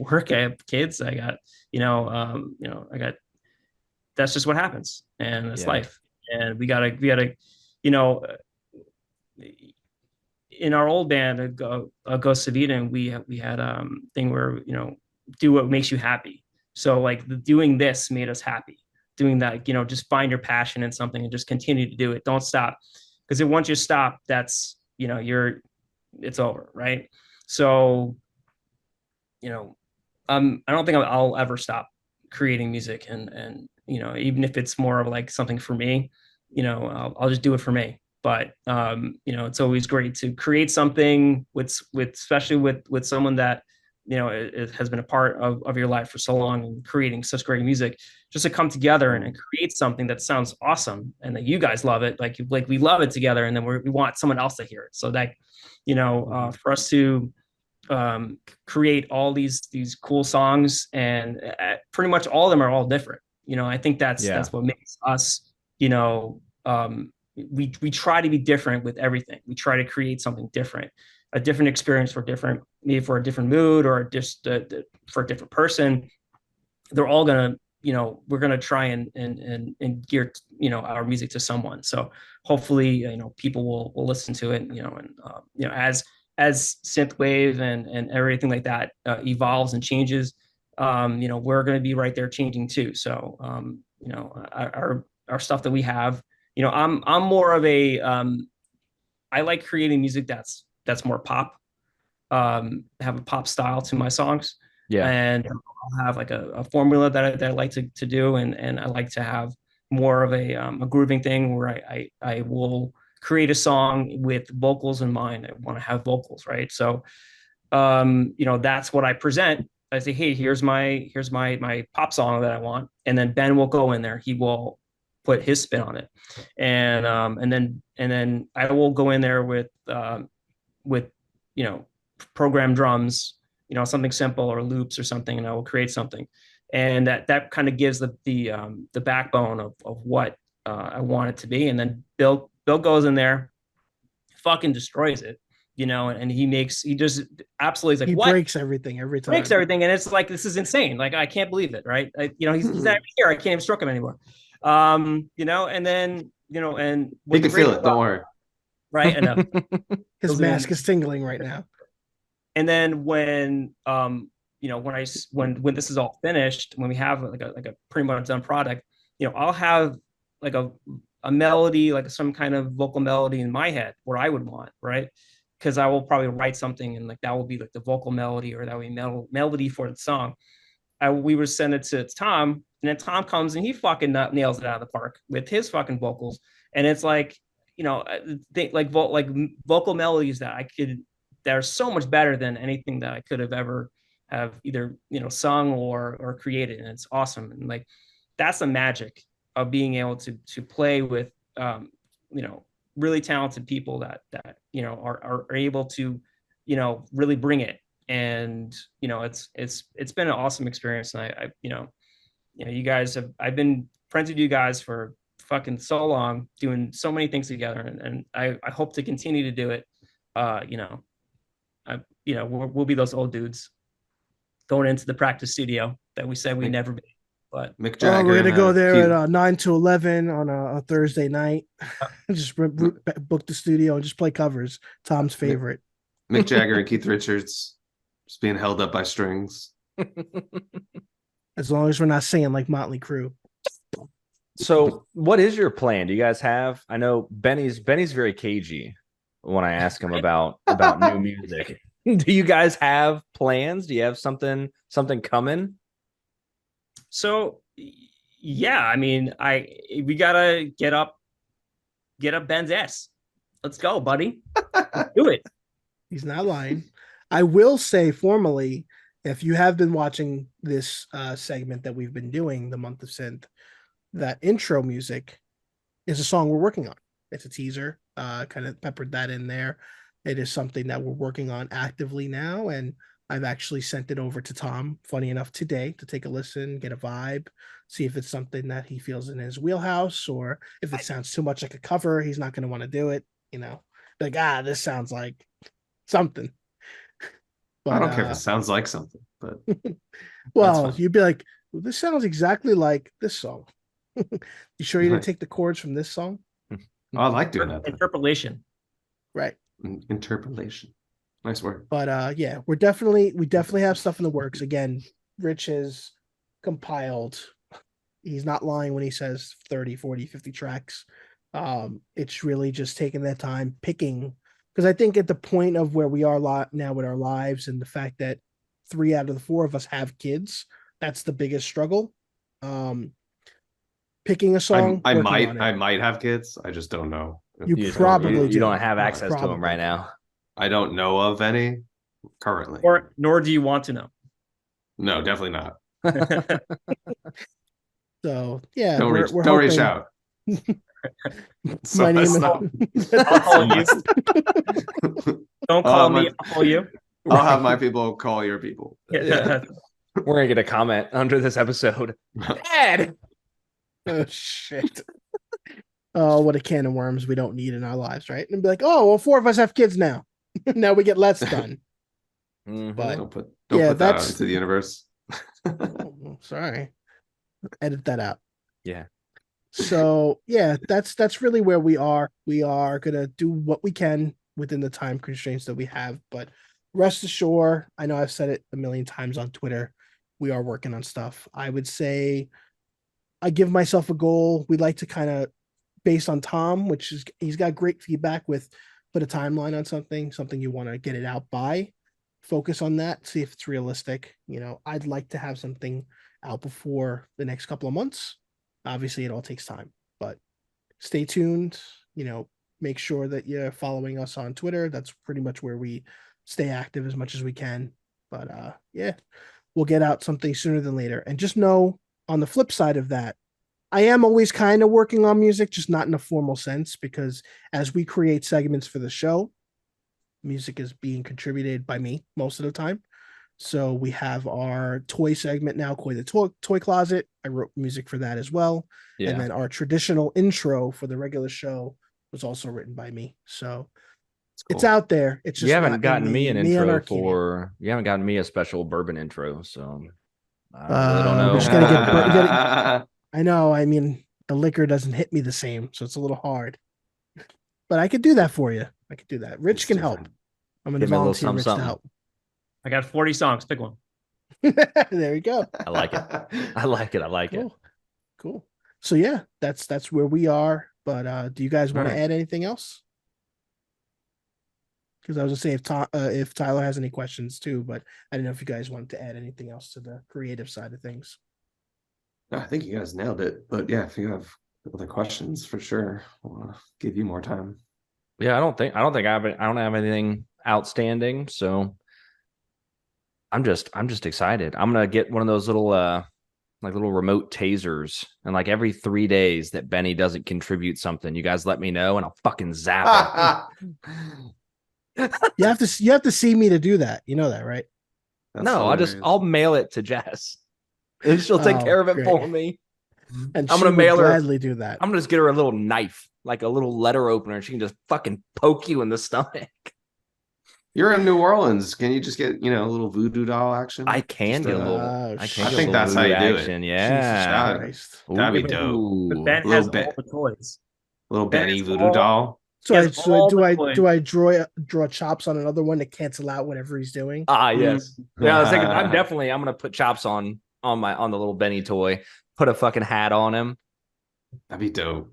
[SPEAKER 5] kids, I got I got, that's just what happens, and it's life. And we gotta in our old band, Go Savita, we had thing where do what makes you happy. So like doing this made us happy. Doing that, just find your passion in something and just continue to do it. Don't stop, because once you stop, that's it's over, right? So I don't think I'll ever stop creating music, and even if it's more of like something for me, I'll just do it for me. But it's always great to create something with especially with someone that it has been a part of your life for so long, and creating such great music, just to come together and create something that sounds awesome, and that you guys love it, like we love it together, and then we want someone else to hear it. So that for us to create all these cool songs, and pretty much all of them are all different. I think that's what makes us, we try to be different with everything. We try to create something different, a different experience maybe for a different mood, or just for a different person. They're all gonna, we're gonna try and gear our music to someone. So hopefully people will listen to it, and as synthwave and everything like that evolves and changes, we're going to be right there changing too. So, our stuff that we have, I'm more of a, I like creating music that's more pop, have a pop style to my songs.
[SPEAKER 1] Yeah.
[SPEAKER 5] And I'll have like a formula that I like to do. And I like to have more of a grooving thing where I will create a song with vocals in mind. I want to have vocals, right? So, that's what I present. I say, hey, here's my pop song that I want, and then Ben will go in there. He will put his spin on it, and then I will go in there with program drums, something simple, or loops or something, and I will create something, and that kind of gives the backbone of what I want it to be. And then Bill goes in there, fucking destroys it, and he just absolutely is like,
[SPEAKER 2] he
[SPEAKER 5] what?
[SPEAKER 2] Breaks everything every time.
[SPEAKER 5] Breaks everything, and it's like, this is insane. Like, I can't believe it, right? He's not even here. I can't even stroke him anymore. And then and
[SPEAKER 4] he can feel it. Don't worry.
[SPEAKER 5] Right, I know.
[SPEAKER 2] His mask is tingling right now.
[SPEAKER 5] And then when when this is all finished, when we have like a pretty much done product, I'll have like a melody, like some kind of vocal melody in my head where I would want, right? because I will probably write something and like that will be like the vocal melody or that will be melody for the song. We would send it to Tom, and then Tom comes and he fucking nails it out of the park with his fucking vocals. And it's like, like vocal melodies that are so much better than anything that I could have ever have either sung or created, and it's awesome. And like that's the magic of being able to play with really talented people that are able to really bring it. And it's been an awesome experience. And I you guys I've been friends with you guys for fucking so long, doing so many things together, and I hope to continue to do it. We'll be those old dudes going into the practice studio that we said we never be. But
[SPEAKER 4] Mick Jagger.
[SPEAKER 2] We're gonna go there at 9 to 11 on a Thursday night. Just book the studio and just play covers. Tom's favorite.
[SPEAKER 4] Mick Jagger and Keith Richards just being held up by strings.
[SPEAKER 2] As long as we're not singing like Motley Crue.
[SPEAKER 1] So, what is your plan? Do you guys have? I know Benny's very cagey when I ask him about new music. Do you guys have plans? Do you have something coming?
[SPEAKER 5] So, yeah, I mean, we gotta get up Ben's ass. Let's go, buddy. Let's do it.
[SPEAKER 2] He's not lying. I will say formally, if you have been watching this segment that we've been doing, the Month of Synth, that intro music is a song we're working on. It's a teaser, kind of peppered that in there. It is something that we're working on actively now, and I've actually sent it over to Tom, funny enough, today to take a listen, get a vibe, see if it's something that he feels in his wheelhouse, or if it sounds too much like a cover, he's not going to want to do it. Like, this sounds like something. But,
[SPEAKER 4] I don't care if it sounds like something, but
[SPEAKER 2] well, you'd be like, well, this sounds exactly like this song. You sure you didn't take the chords from this song?
[SPEAKER 4] Oh, I like doing that.
[SPEAKER 5] Interpolation.
[SPEAKER 2] Right.
[SPEAKER 4] Interpolation. Nice word.
[SPEAKER 2] But yeah, we definitely have stuff in the works. Again, Rich has compiled. He's not lying when he says 30, 40, 50 tracks. It's really just taking that time picking, because I think at the point of where we are now with our lives and the fact that 3 out of the 4 of us have kids, that's the biggest struggle. Picking a song.
[SPEAKER 4] I might have kids. I just don't know.
[SPEAKER 2] You probably
[SPEAKER 1] you don't have access to them right now.
[SPEAKER 4] I don't know of any currently.
[SPEAKER 5] Nor do you want to know.
[SPEAKER 4] No, definitely not.
[SPEAKER 2] So yeah,
[SPEAKER 4] don't reach out.
[SPEAKER 2] My name is.
[SPEAKER 5] I'll call you. Don't call me. I'll call you.
[SPEAKER 4] I'll have my people call your people.
[SPEAKER 1] Yeah. We're gonna get a comment under this episode. Dad.
[SPEAKER 2] Oh shit. Oh, what a can of worms we don't need in our lives, right? And be like, oh, well, 4 of us have kids now. Now we get less done. But
[SPEAKER 4] don't put that out into the universe.
[SPEAKER 2] Oh, sorry. Edit that out.
[SPEAKER 1] Yeah.
[SPEAKER 2] So yeah, that's really where we are. We are gonna do what we can within the time constraints that we have, but rest assured, I know I've said it a million times on Twitter, we are working on stuff. I would say I give myself a goal. We'd like to kind of, based on Tom, which is he's got great feedback with, put a timeline on something you want to get it out by, focus on that, see if it's realistic. I'd like to have something out before the next couple of months. Obviously it all takes time, but stay tuned. Make sure that you're following us on Twitter. That's pretty much where we stay active as much as we can. But yeah, we'll get out something sooner than later. And just know, on the flip side of that, I am always kind of working on music, just not in a formal sense, because as we create segments for the show, music is being contributed by me most of the time. So we have our toy segment now, Koi the Toy Closet. I wrote music for that as well. Yeah. And then our traditional intro for the regular show was also written by me. So it's out there. It's just
[SPEAKER 1] you haven't gotten me an intro for. You haven't gotten me a special bourbon intro, so I really don't know.
[SPEAKER 2] We're just gonna I know. I mean, the liquor doesn't hit me the same, so it's a little hard. But I could do that for you. I could do that. Rich can help. I'm going to volunteer Rich to help.
[SPEAKER 5] I got 40 songs. Pick one.
[SPEAKER 2] There you go.
[SPEAKER 1] I like it. I like it.
[SPEAKER 2] Cool. So yeah, that's where we are. But do you guys want to add anything else? because I was gonna say if Tyler has any questions too, but I didn't know if you guys wanted to add anything else to the creative side of things.
[SPEAKER 4] I think you guys nailed it. But yeah, if you have other questions, for sure, I'll give you more time.
[SPEAKER 1] Yeah, I don't think I don't have anything outstanding, so I'm just excited. I'm gonna get one of those little like little remote tasers, and like every 3 days that Benny doesn't contribute something, you guys let me know and I'll fucking zap it.
[SPEAKER 2] You have to see me to do that. You know that, right?
[SPEAKER 1] No,
[SPEAKER 4] hilarious.
[SPEAKER 1] I'll mail it to Jess. And she'll take care of it
[SPEAKER 2] great.
[SPEAKER 1] for me.
[SPEAKER 2] And
[SPEAKER 1] I'm
[SPEAKER 2] she
[SPEAKER 1] gonna
[SPEAKER 2] would
[SPEAKER 1] mail her.
[SPEAKER 2] gladly do that.
[SPEAKER 1] I'm gonna just get her a little knife, like a little letter opener, and she can just fucking poke you in the stomach.
[SPEAKER 4] You're in New Orleans. Can you just get, a little voodoo doll action?
[SPEAKER 1] I can
[SPEAKER 4] Just
[SPEAKER 1] get a little.
[SPEAKER 2] Oh,
[SPEAKER 1] I
[SPEAKER 2] shit.
[SPEAKER 1] can
[SPEAKER 4] I
[SPEAKER 1] get
[SPEAKER 4] think
[SPEAKER 1] a
[SPEAKER 4] that's
[SPEAKER 1] little
[SPEAKER 4] how you do it.
[SPEAKER 1] action.
[SPEAKER 2] Jesus
[SPEAKER 1] Yeah.
[SPEAKER 2] Christ.
[SPEAKER 4] That'd be
[SPEAKER 1] Ooh.
[SPEAKER 4] dope.
[SPEAKER 5] But Ben
[SPEAKER 4] Little
[SPEAKER 5] has
[SPEAKER 4] bit.
[SPEAKER 5] all the toys.
[SPEAKER 4] Little
[SPEAKER 5] Ben
[SPEAKER 4] Benny
[SPEAKER 5] has
[SPEAKER 4] voodoo
[SPEAKER 5] all-
[SPEAKER 4] doll.
[SPEAKER 2] So,
[SPEAKER 5] He
[SPEAKER 2] I,
[SPEAKER 5] has
[SPEAKER 2] so
[SPEAKER 5] all
[SPEAKER 2] do
[SPEAKER 5] the
[SPEAKER 2] I
[SPEAKER 5] toys.
[SPEAKER 2] do I draw chops on another one to cancel out whatever he's doing?
[SPEAKER 1] Ah, yes. Yeah, I was thinking. I'm
[SPEAKER 4] That'd
[SPEAKER 1] gonna put chops on the little Benny toy. Put a fucking hat on him.
[SPEAKER 4] be dope.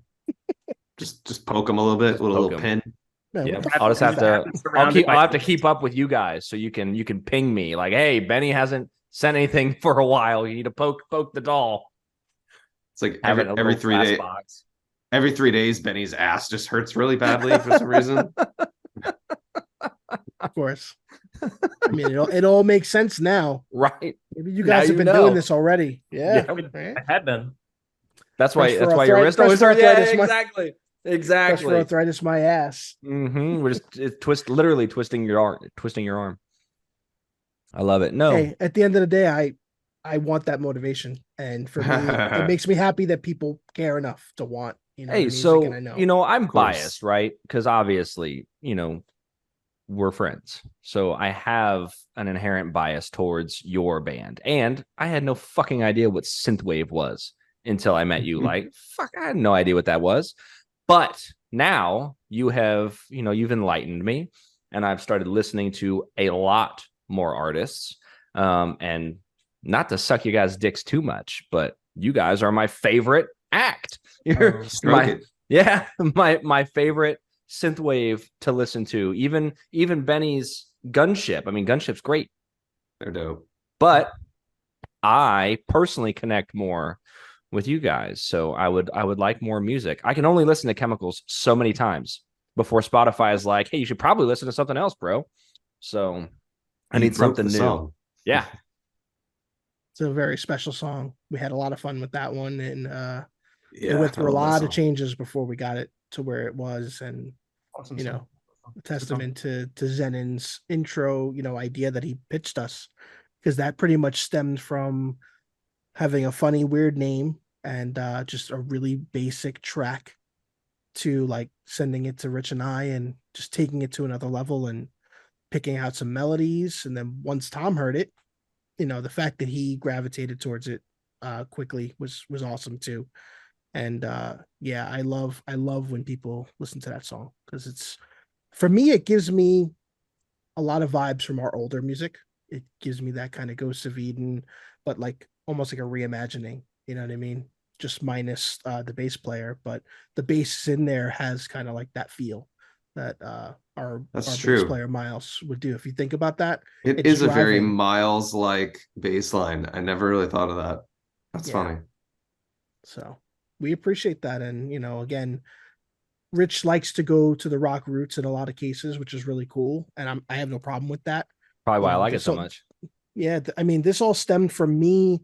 [SPEAKER 4] just poke him a little bit with a
[SPEAKER 1] poke
[SPEAKER 4] little
[SPEAKER 1] him.
[SPEAKER 4] pin.
[SPEAKER 2] Man,
[SPEAKER 1] Yeah,
[SPEAKER 2] what the
[SPEAKER 1] I'll just
[SPEAKER 2] fuck
[SPEAKER 1] have
[SPEAKER 2] is that?
[SPEAKER 1] to.
[SPEAKER 5] Surrounded by
[SPEAKER 1] I'll have to
[SPEAKER 5] toys.
[SPEAKER 1] keep up with you guys, so you can ping me like, hey, Benny hasn't sent anything for a while. You need to poke the doll.
[SPEAKER 4] It's like
[SPEAKER 1] Have it in a
[SPEAKER 4] every
[SPEAKER 1] little
[SPEAKER 4] 3
[SPEAKER 1] glass
[SPEAKER 4] days.
[SPEAKER 1] box.
[SPEAKER 4] Every 3 days, Benny's ass just hurts really badly for some reason.
[SPEAKER 2] Of course. I mean, it all makes sense now.
[SPEAKER 1] Right.
[SPEAKER 2] Maybe you
[SPEAKER 1] Now
[SPEAKER 2] guys have
[SPEAKER 1] you
[SPEAKER 2] been
[SPEAKER 1] know.
[SPEAKER 2] doing this already. Yeah.
[SPEAKER 1] Yeah.
[SPEAKER 2] Right?
[SPEAKER 5] I had been.
[SPEAKER 1] That's
[SPEAKER 2] Press
[SPEAKER 1] why.
[SPEAKER 2] for
[SPEAKER 1] That's why your wrist always
[SPEAKER 2] press for
[SPEAKER 1] hurts. Yeah,
[SPEAKER 2] arthritis, my-
[SPEAKER 1] exactly.
[SPEAKER 2] Press
[SPEAKER 1] Exactly.
[SPEAKER 2] for arthritis, my ass.
[SPEAKER 1] We're just literally twisting your arm. I love it. No,
[SPEAKER 2] Hey, at the end of the day, I want that motivation, and for me, it makes me happy that people care enough to want the
[SPEAKER 1] hey,
[SPEAKER 2] music,
[SPEAKER 1] so
[SPEAKER 2] and I know.
[SPEAKER 1] I'm
[SPEAKER 4] course.
[SPEAKER 1] biased, right? Because obviously, we're friends, so I have an inherent bias towards your band, and I had no fucking idea what synthwave was until I met you. Like, fuck, I had no idea what that was. But now you have, you've enlightened me, and I've started listening to a lot more artists. And not to suck you guys' dicks too much, but you guys are my favorite act. You're
[SPEAKER 4] Stroke it.
[SPEAKER 1] yeah, my favorite synthwave to listen to. Even Benny's Gunship. I mean, Gunship's great,
[SPEAKER 4] They're dope.
[SPEAKER 1] but I personally connect more with you guys. So I would like more music. I can only listen to Chemicals so many times before Spotify is like, hey, you should probably listen to something else, bro. So I
[SPEAKER 4] You
[SPEAKER 1] need
[SPEAKER 4] broke
[SPEAKER 1] something
[SPEAKER 4] the
[SPEAKER 1] new.
[SPEAKER 4] song.
[SPEAKER 1] Yeah.
[SPEAKER 2] It's a very special song. We had a lot of fun with that one, and
[SPEAKER 4] Yeah,
[SPEAKER 2] it went through a
[SPEAKER 4] I love that
[SPEAKER 2] lot of
[SPEAKER 4] song.
[SPEAKER 2] changes before we got it to where it was, and
[SPEAKER 5] Awesome
[SPEAKER 2] you
[SPEAKER 5] song.
[SPEAKER 2] know, a testament to Zenin's intro, idea that he pitched us, because that pretty much stemmed from having a funny, weird name and just a really basic track to like sending it to Rich and I and just taking it to another level and picking out some melodies. And then once Tom heard it, the fact that he gravitated towards it quickly was awesome too. And yeah, I love when people listen to that song, because it's, for me, it gives me a lot of vibes from our older music. It gives me that kind of Ghosts of Eden, but like almost like a reimagining, you know what I mean? Just minus the bass player, but the bass in there has kind of like that feel that our bass
[SPEAKER 4] true.
[SPEAKER 2] player Miles would do. If you think about that,
[SPEAKER 4] It
[SPEAKER 2] it's
[SPEAKER 4] is a very
[SPEAKER 2] driving.
[SPEAKER 4] Miles-like bass line. I never really thought of that. That's
[SPEAKER 2] Yeah.
[SPEAKER 4] funny.
[SPEAKER 2] So we appreciate that. And, again, Rich likes to go to the rock roots in a lot of cases, which is really cool. And I have no problem with that.
[SPEAKER 1] Probably why I
[SPEAKER 2] know,
[SPEAKER 1] like it
[SPEAKER 2] this
[SPEAKER 1] so
[SPEAKER 2] all-
[SPEAKER 1] much.
[SPEAKER 2] Yeah. I mean, this all stemmed from me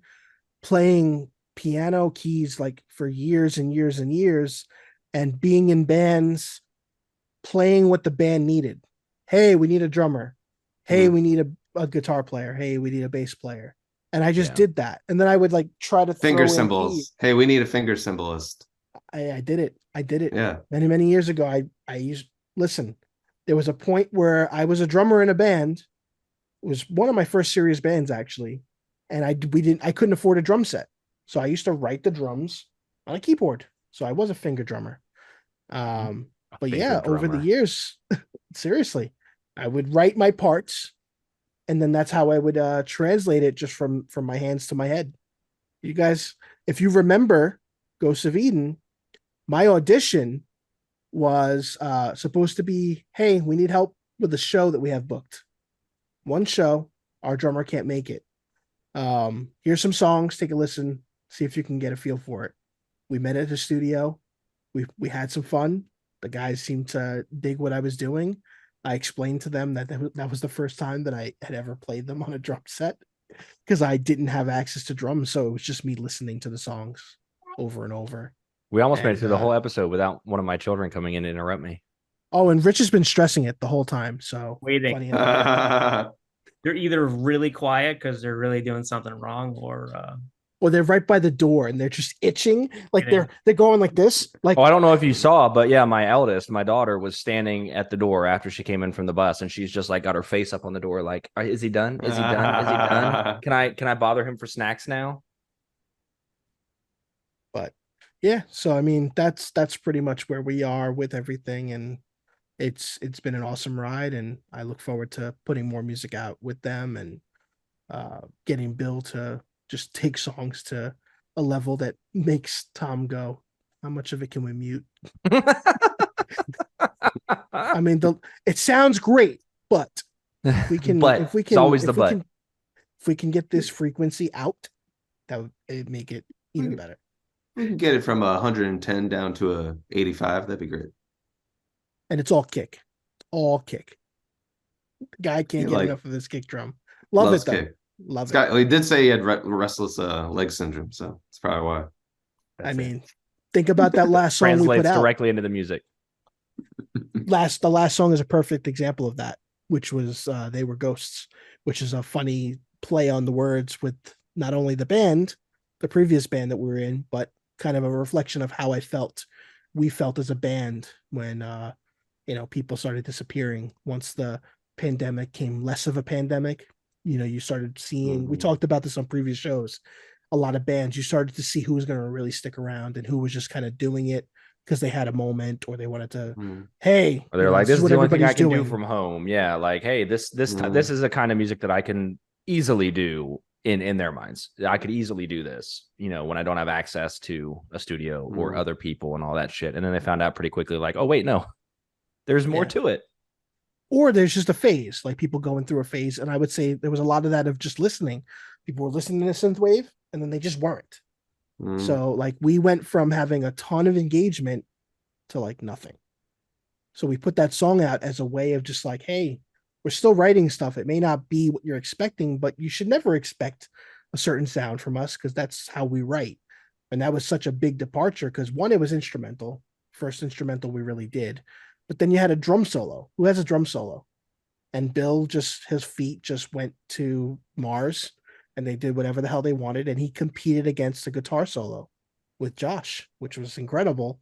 [SPEAKER 2] playing piano keys like for years and years and years, and being in bands, playing what the band needed. Hey, we need a drummer. Hey, we need a guitar player. Hey, we need a bass player. And I just
[SPEAKER 1] Yeah.
[SPEAKER 2] did that. And then I would like try to
[SPEAKER 4] Finger
[SPEAKER 2] throw in
[SPEAKER 4] symbols.
[SPEAKER 2] keys.
[SPEAKER 4] Hey, we need a finger symbolist.
[SPEAKER 2] I did it. I did it
[SPEAKER 4] Yeah.
[SPEAKER 2] many, many years ago. I used, listen, there was a point where I was a drummer in a band. It was one of my first serious bands, actually. And I couldn't afford a drum set. So I used to write the drums on a keyboard. So I was a finger drummer. But yeah, over the years, seriously, I would write my parts, and then that's how I would translate it just from my hands to my head. You guys, if you remember Ghosts of Eden, my audition was supposed to be, hey, we need help, with the show that we have booked. One show, our drummer can't make it. Here's some songs, take a listen, see if you can get a feel for it. We met at the studio. We had some fun. The guys seemed to dig what I was doing. I explained to them that was the first time that I had ever played them on a drum set because I didn't have access to drums, so it was just me listening to the songs over and over.
[SPEAKER 1] We almost made it through the whole episode without one of my children coming in to interrupt me.
[SPEAKER 2] Oh, and Rich has been stressing it the whole time. So
[SPEAKER 5] Waiting.
[SPEAKER 2] funny enough.
[SPEAKER 5] They're either really quiet because they're really doing something wrong, or
[SPEAKER 2] they're right by the door and they're just itching, like they're going like this. Like,
[SPEAKER 1] I don't know if you saw, but yeah, my daughter, was standing at the door after she came in from the bus, and she's just like got her face up on the door, like, "Is he done? Is he done? Is he done? Can I bother him for snacks now?"
[SPEAKER 2] But yeah, so I mean, that's pretty much where we are with everything, and it's been an awesome ride, and I look forward to putting more music out with them and getting Bill to just take songs to a level that makes Tom go, how much of it can we mute? I mean, it sounds great, but we can,
[SPEAKER 1] but
[SPEAKER 2] if we can,
[SPEAKER 1] it's always the but.
[SPEAKER 2] If we can get this frequency out, that would make it even better.
[SPEAKER 4] We can get it from 110 down to a 85. That'd be great.
[SPEAKER 2] And it's all kick. The guy can't get enough of this kick drum. Love it though. Kick. Love
[SPEAKER 4] Scott, it. He did say he had restless leg syndrome, so that's probably why.
[SPEAKER 2] I mean, think about that last song we put out.
[SPEAKER 1] Directly into the music.
[SPEAKER 2] The last song is a perfect example of that, which was They Were Ghosts, which is a funny play on the words with not only the band, the previous band that we were in, but kind of a reflection of how we felt as a band when people started disappearing once the pandemic came less of a pandemic. You started seeing, we talked about this on previous shows, a lot of bands, you started to see who was going to really stick around and who was just kind of doing it because they had a moment or they wanted to, hey,
[SPEAKER 1] or they're like, this is the only thing I can do from home. Yeah. Like, hey, this is the kind of music that I can easily do in their minds. I could easily do this, when I don't have access to a studio or other people and all that shit. And then they found out pretty quickly, like, oh, wait, no, there's more to it.
[SPEAKER 2] Or there's just a phase, like people going through a phase. And I would say there was a lot of that of just listening. People were listening to synthwave and then they just weren't. So like we went from having a ton of engagement to like nothing. So we put that song out as a way of just like, hey, we're still writing stuff. It may not be what you're expecting, but you should never expect a certain sound from us because that's how we write. And that was such a big departure because one, it was instrumental. First instrumental we really did. But then you had a drum solo. Who has a drum solo? And Bill his feet just went to Mars and they did whatever the hell they wanted. And he competed against a guitar solo with Josh, which was incredible.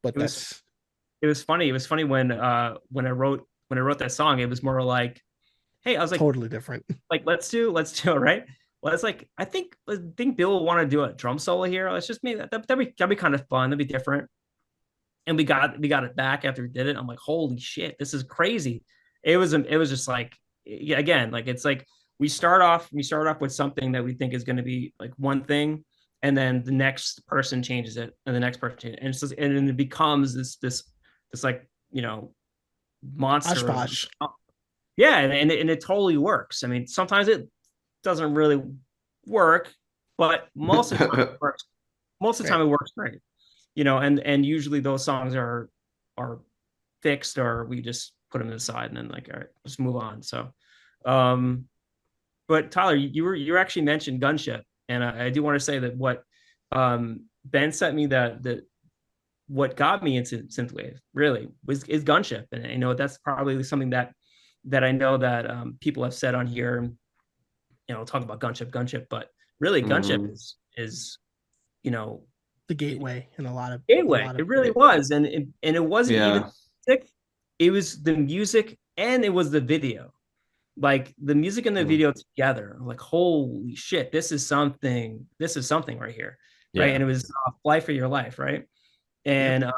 [SPEAKER 2] But
[SPEAKER 5] it was funny. It was funny when I wrote that song, it was more like, hey, I was like
[SPEAKER 2] totally different.
[SPEAKER 5] Like, let's do it, right? Well, it's like, I think Bill will want to do a drum solo here. Let's just maybe that'd be kind of fun. That'd be different. And we got it back after we did it. I'm like, holy shit, this is crazy. It was just like, again, like it's like we start off with something that we think is going to be like one thing, and then the next person changes it, and the next person changes it. And it's just, and it becomes this like monster. Yeah, and it totally works. I mean, sometimes it doesn't really work, but most of the time it works. Most of the time it works great. And usually those songs are fixed, or we just put them aside and then like, all right, let's move on. So, but Tyler, you actually mentioned Gunship, and I do want to say that what Ben sent me that what got me into synthwave really is Gunship, and I know that's probably something that I know that people have said on here. Talk about Gunship, but really Gunship is
[SPEAKER 2] the gateway in a lot of
[SPEAKER 5] it really was, and it wasn't even music. It was the music and it was the video, like the music and the video together. I'm like, holy shit, this is something right here, right? And it was Fly for Your Life, right? And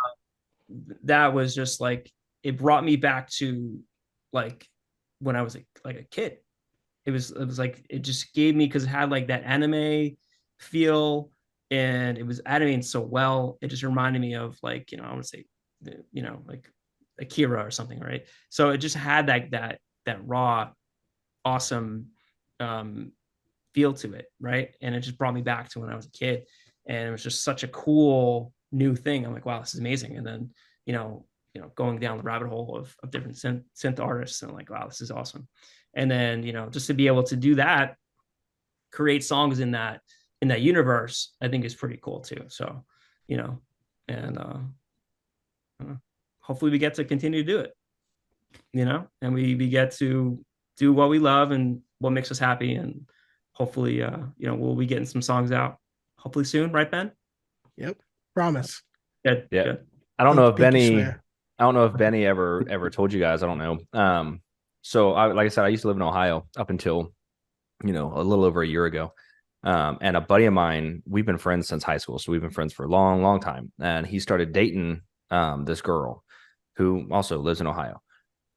[SPEAKER 5] that was just like, it brought me back to like when I was like a kid. It was like, it just gave me, because it had like that anime feel, and it was animating so well. It just reminded me of like, I want to say, like Akira or something, right? So it just had that raw, awesome feel to it, right? And it just brought me back to when I was a kid, and it was just such a cool new thing. I'm like, wow, this is amazing. And then going down the rabbit hole of different synth artists, and like, wow, this is awesome. And then just to be able to do that, create songs in that universe, I think is pretty cool too. So, and hopefully we get to continue to do it, and we get to do what we love and what makes us happy, and hopefully we'll be getting some songs out hopefully soon, right, Ben?
[SPEAKER 2] Yep, promise.
[SPEAKER 5] Good.
[SPEAKER 1] Yeah.
[SPEAKER 5] Good.
[SPEAKER 1] I don't know if
[SPEAKER 2] Pinky
[SPEAKER 1] Benny
[SPEAKER 2] swear.
[SPEAKER 1] I don't know if Benny ever told you guys. I don't know. So like I said, I used to live in Ohio up until, a little over a year ago. And a buddy of mine, we've been friends since high school. So we've been friends for a long, long time. And he started dating this girl who also lives in Ohio.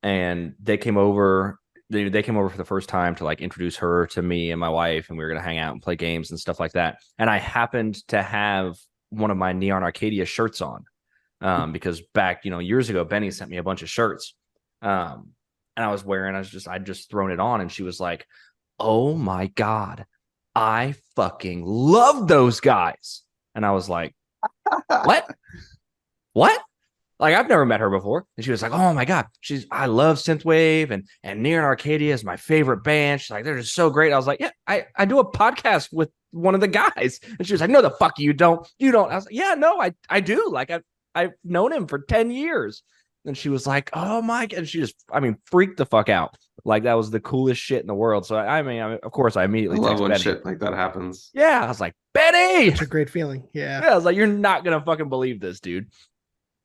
[SPEAKER 1] And they came over for the first time to like introduce her to me and my wife, and we were going to hang out and play games and stuff like that. And I happened to have one of my Neon Arcadia shirts on. Because back, years ago, Benny sent me a bunch of shirts. And I'd just thrown it on, and she was like, "Oh my God, I fucking love those guys." And I was like, "What? What?" Like, I've never met her before. And she was like, "Oh my God, I love synthwave, and Neon Arcadia is my favorite band." She's like, "They're just so great." I was like, "Yeah, I do a podcast with one of the guys." And she was like, "No, the fuck you don't. You don't." I was like, "Yeah, no, I do. Like, I've known him for 10 years. And she was like, "Oh my God." And she just, freaked the fuck out. Like, that was the coolest shit in the world. So, of course, I immediately
[SPEAKER 4] I love
[SPEAKER 1] texted
[SPEAKER 4] when
[SPEAKER 1] Benny.
[SPEAKER 4] shit like that happens.
[SPEAKER 1] Yeah. I was like, "Benny."
[SPEAKER 2] It's a great feeling. Yeah.
[SPEAKER 1] Yeah. I was like, "You're not going to fucking believe this, dude."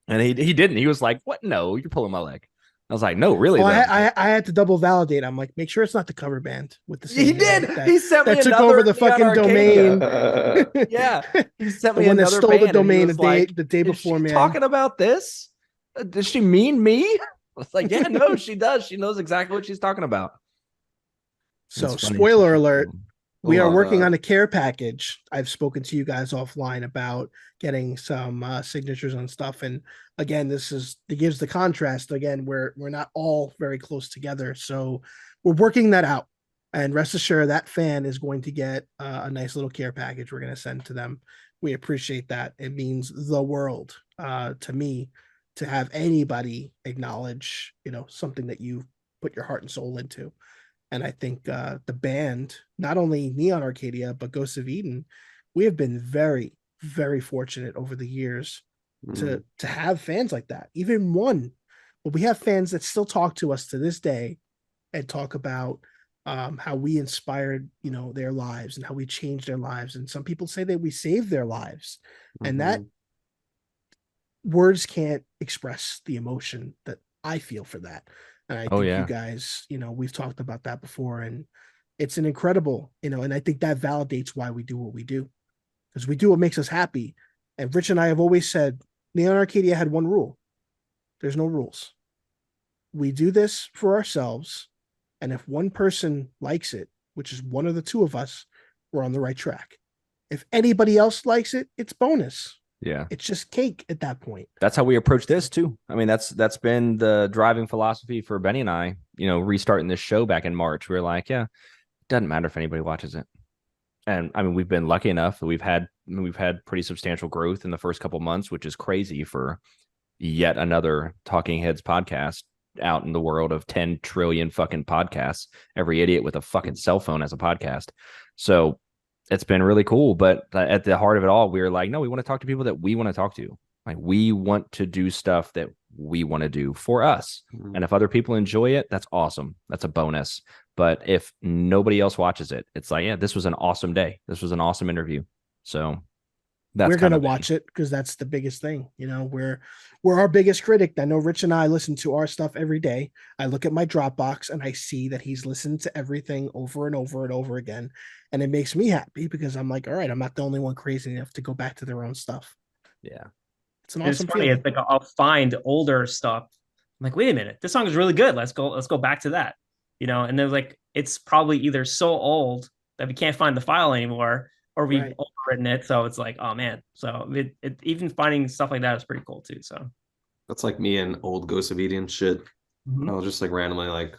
[SPEAKER 1] And he didn't. He was like, "What? No, you're pulling my leg." I was like, "No, really."
[SPEAKER 2] Well,
[SPEAKER 1] though.
[SPEAKER 2] I had to double validate. I'm like, make sure it's not the cover band with the same
[SPEAKER 1] He
[SPEAKER 2] name
[SPEAKER 1] did.
[SPEAKER 2] that,
[SPEAKER 1] He sent me
[SPEAKER 2] that took
[SPEAKER 1] another
[SPEAKER 2] over the
[SPEAKER 1] Neon
[SPEAKER 2] fucking
[SPEAKER 1] Arcadia.
[SPEAKER 2] domain.
[SPEAKER 1] Yeah. He sent
[SPEAKER 2] The
[SPEAKER 1] me
[SPEAKER 2] one that
[SPEAKER 1] another
[SPEAKER 2] stole the
[SPEAKER 1] band, and he
[SPEAKER 2] domain
[SPEAKER 1] was
[SPEAKER 2] the day
[SPEAKER 1] like,
[SPEAKER 2] the day
[SPEAKER 1] "Is
[SPEAKER 2] before,
[SPEAKER 1] she
[SPEAKER 2] man.
[SPEAKER 1] talking about this? Does she mean me?" I was like, "Yeah, no, she does. She knows exactly what she's talking about."
[SPEAKER 2] So,
[SPEAKER 1] It's funny.
[SPEAKER 2] spoiler alert, we are
[SPEAKER 4] Love
[SPEAKER 2] working
[SPEAKER 4] that.
[SPEAKER 2] on a care package. I've spoken to you guys offline about getting some signatures on stuff, and again, it gives the contrast. Again, we're not all very close together, so we're working that out. And rest assured, that fan is going to get a nice little care package we're going to send to them. We appreciate that. It means the world to me to have anybody acknowledge, something that you put your heart and soul into. And I think the band, not only Neon Arcadia, but Ghosts of Eden, we have been very, very fortunate over the years to have fans like that. Even one, but we have fans that still talk to us to this day and talk about how we inspired, their lives and how we changed their lives. And some people say that we saved their lives, and that words can't express the emotion that I feel for that. And I think you guys, we've talked about that before, and it's an incredible, and I think that validates why we do what we do, because we do what makes us happy. And Rich and I have always said, Neon Arcadia had one rule: there's no rules. We do this for ourselves, and if one person likes it, which is one of the two of us, we're on the right track. If anybody else likes it, it's bonus.
[SPEAKER 1] Yeah.
[SPEAKER 2] It's just cake at that point.
[SPEAKER 1] That's how we approach this too. That's been the driving philosophy for Benny and I, restarting this show back in March. We were like, yeah, it doesn't matter if anybody watches it. And we've been lucky enough that we've had pretty substantial growth in the first couple months, which is crazy for yet another Talking Heads podcast out in the world of 10 trillion fucking podcasts. Every idiot with a fucking cell phone has a podcast. So it's been really cool. But at the heart of it all, we were like, no, we want to talk to people that we want to talk to. Like, we want to do stuff that we want to do for us. And if other people enjoy it, that's awesome. That's a bonus. But if nobody else watches it, it's like, yeah, this was an awesome day. This was an awesome interview. So
[SPEAKER 2] we're going to watch it, because that's the biggest thing. We're our biggest critic. I know Rich and I listen to our stuff every day. I look at my Dropbox and I see that he's listened to everything over and over and over again. And it makes me happy, because I'm like, all right, I'm not the only one crazy enough to go back to their own stuff.
[SPEAKER 1] Yeah.
[SPEAKER 2] It's an awesome
[SPEAKER 5] funny.
[SPEAKER 2] feeling.
[SPEAKER 5] It's like I'll find older stuff. I'm like, wait a minute, this song is really good. Let's go back to that. And they're like, it's probably either so old that we can't find the file anymore, or we've overwritten it. So it's like, oh man. So it even finding stuff like that is pretty cool too. So
[SPEAKER 4] That's like me and old Ghost of Eden shit.
[SPEAKER 5] Mhm.
[SPEAKER 4] I'll just like randomly like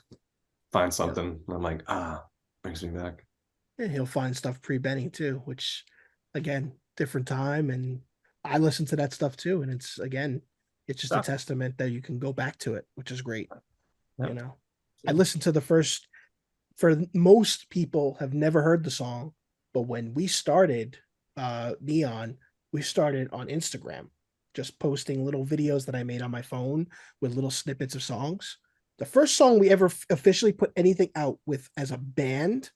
[SPEAKER 4] find something. And I'm like, brings me back.
[SPEAKER 2] Yeah, he'll find stuff pre-Benny too, which again, different time. And I listen to that stuff too. And it's just a
[SPEAKER 5] Stuff.
[SPEAKER 2] testament that you can go back to it, which is great.
[SPEAKER 5] Yep.
[SPEAKER 2] You know, I listened to the first, for most people have never heard the song, but when we started Neon, we started on Instagram, just posting little videos that I made on my phone with little snippets of songs. The first song we ever officially put anything out with as a band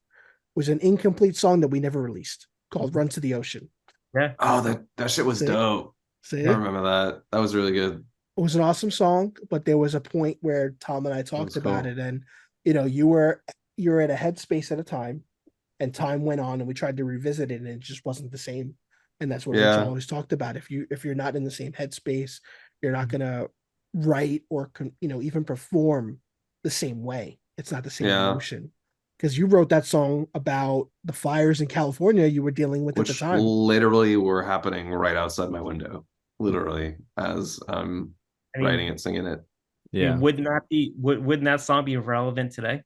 [SPEAKER 2] was an incomplete song that we never released called Run to the Ocean.
[SPEAKER 5] Yeah.
[SPEAKER 4] Oh, that shit was
[SPEAKER 2] See?
[SPEAKER 4] dope.
[SPEAKER 2] See?
[SPEAKER 4] I remember that. That was really good.
[SPEAKER 2] It was an awesome song, but there was a point where Tom and I
[SPEAKER 4] was
[SPEAKER 2] talked about
[SPEAKER 4] cool.
[SPEAKER 2] it, and you were at a headspace at a time, and time went on, and we tried to revisit it, and it just wasn't the same. And that's what Rich
[SPEAKER 4] Yeah.
[SPEAKER 2] always talked about. If you're not in the same headspace, you're not gonna write or even perform the same way. It's not the same
[SPEAKER 4] Yeah.
[SPEAKER 2] emotion. Because you wrote that song about the fires in California you were dealing with at the
[SPEAKER 4] Which
[SPEAKER 2] time.
[SPEAKER 4] literally were happening right outside my window, literally, as I'm
[SPEAKER 5] I mean,
[SPEAKER 4] writing and singing it.
[SPEAKER 5] I mean,
[SPEAKER 1] Yeah.
[SPEAKER 5] wouldn't that song be relevant today?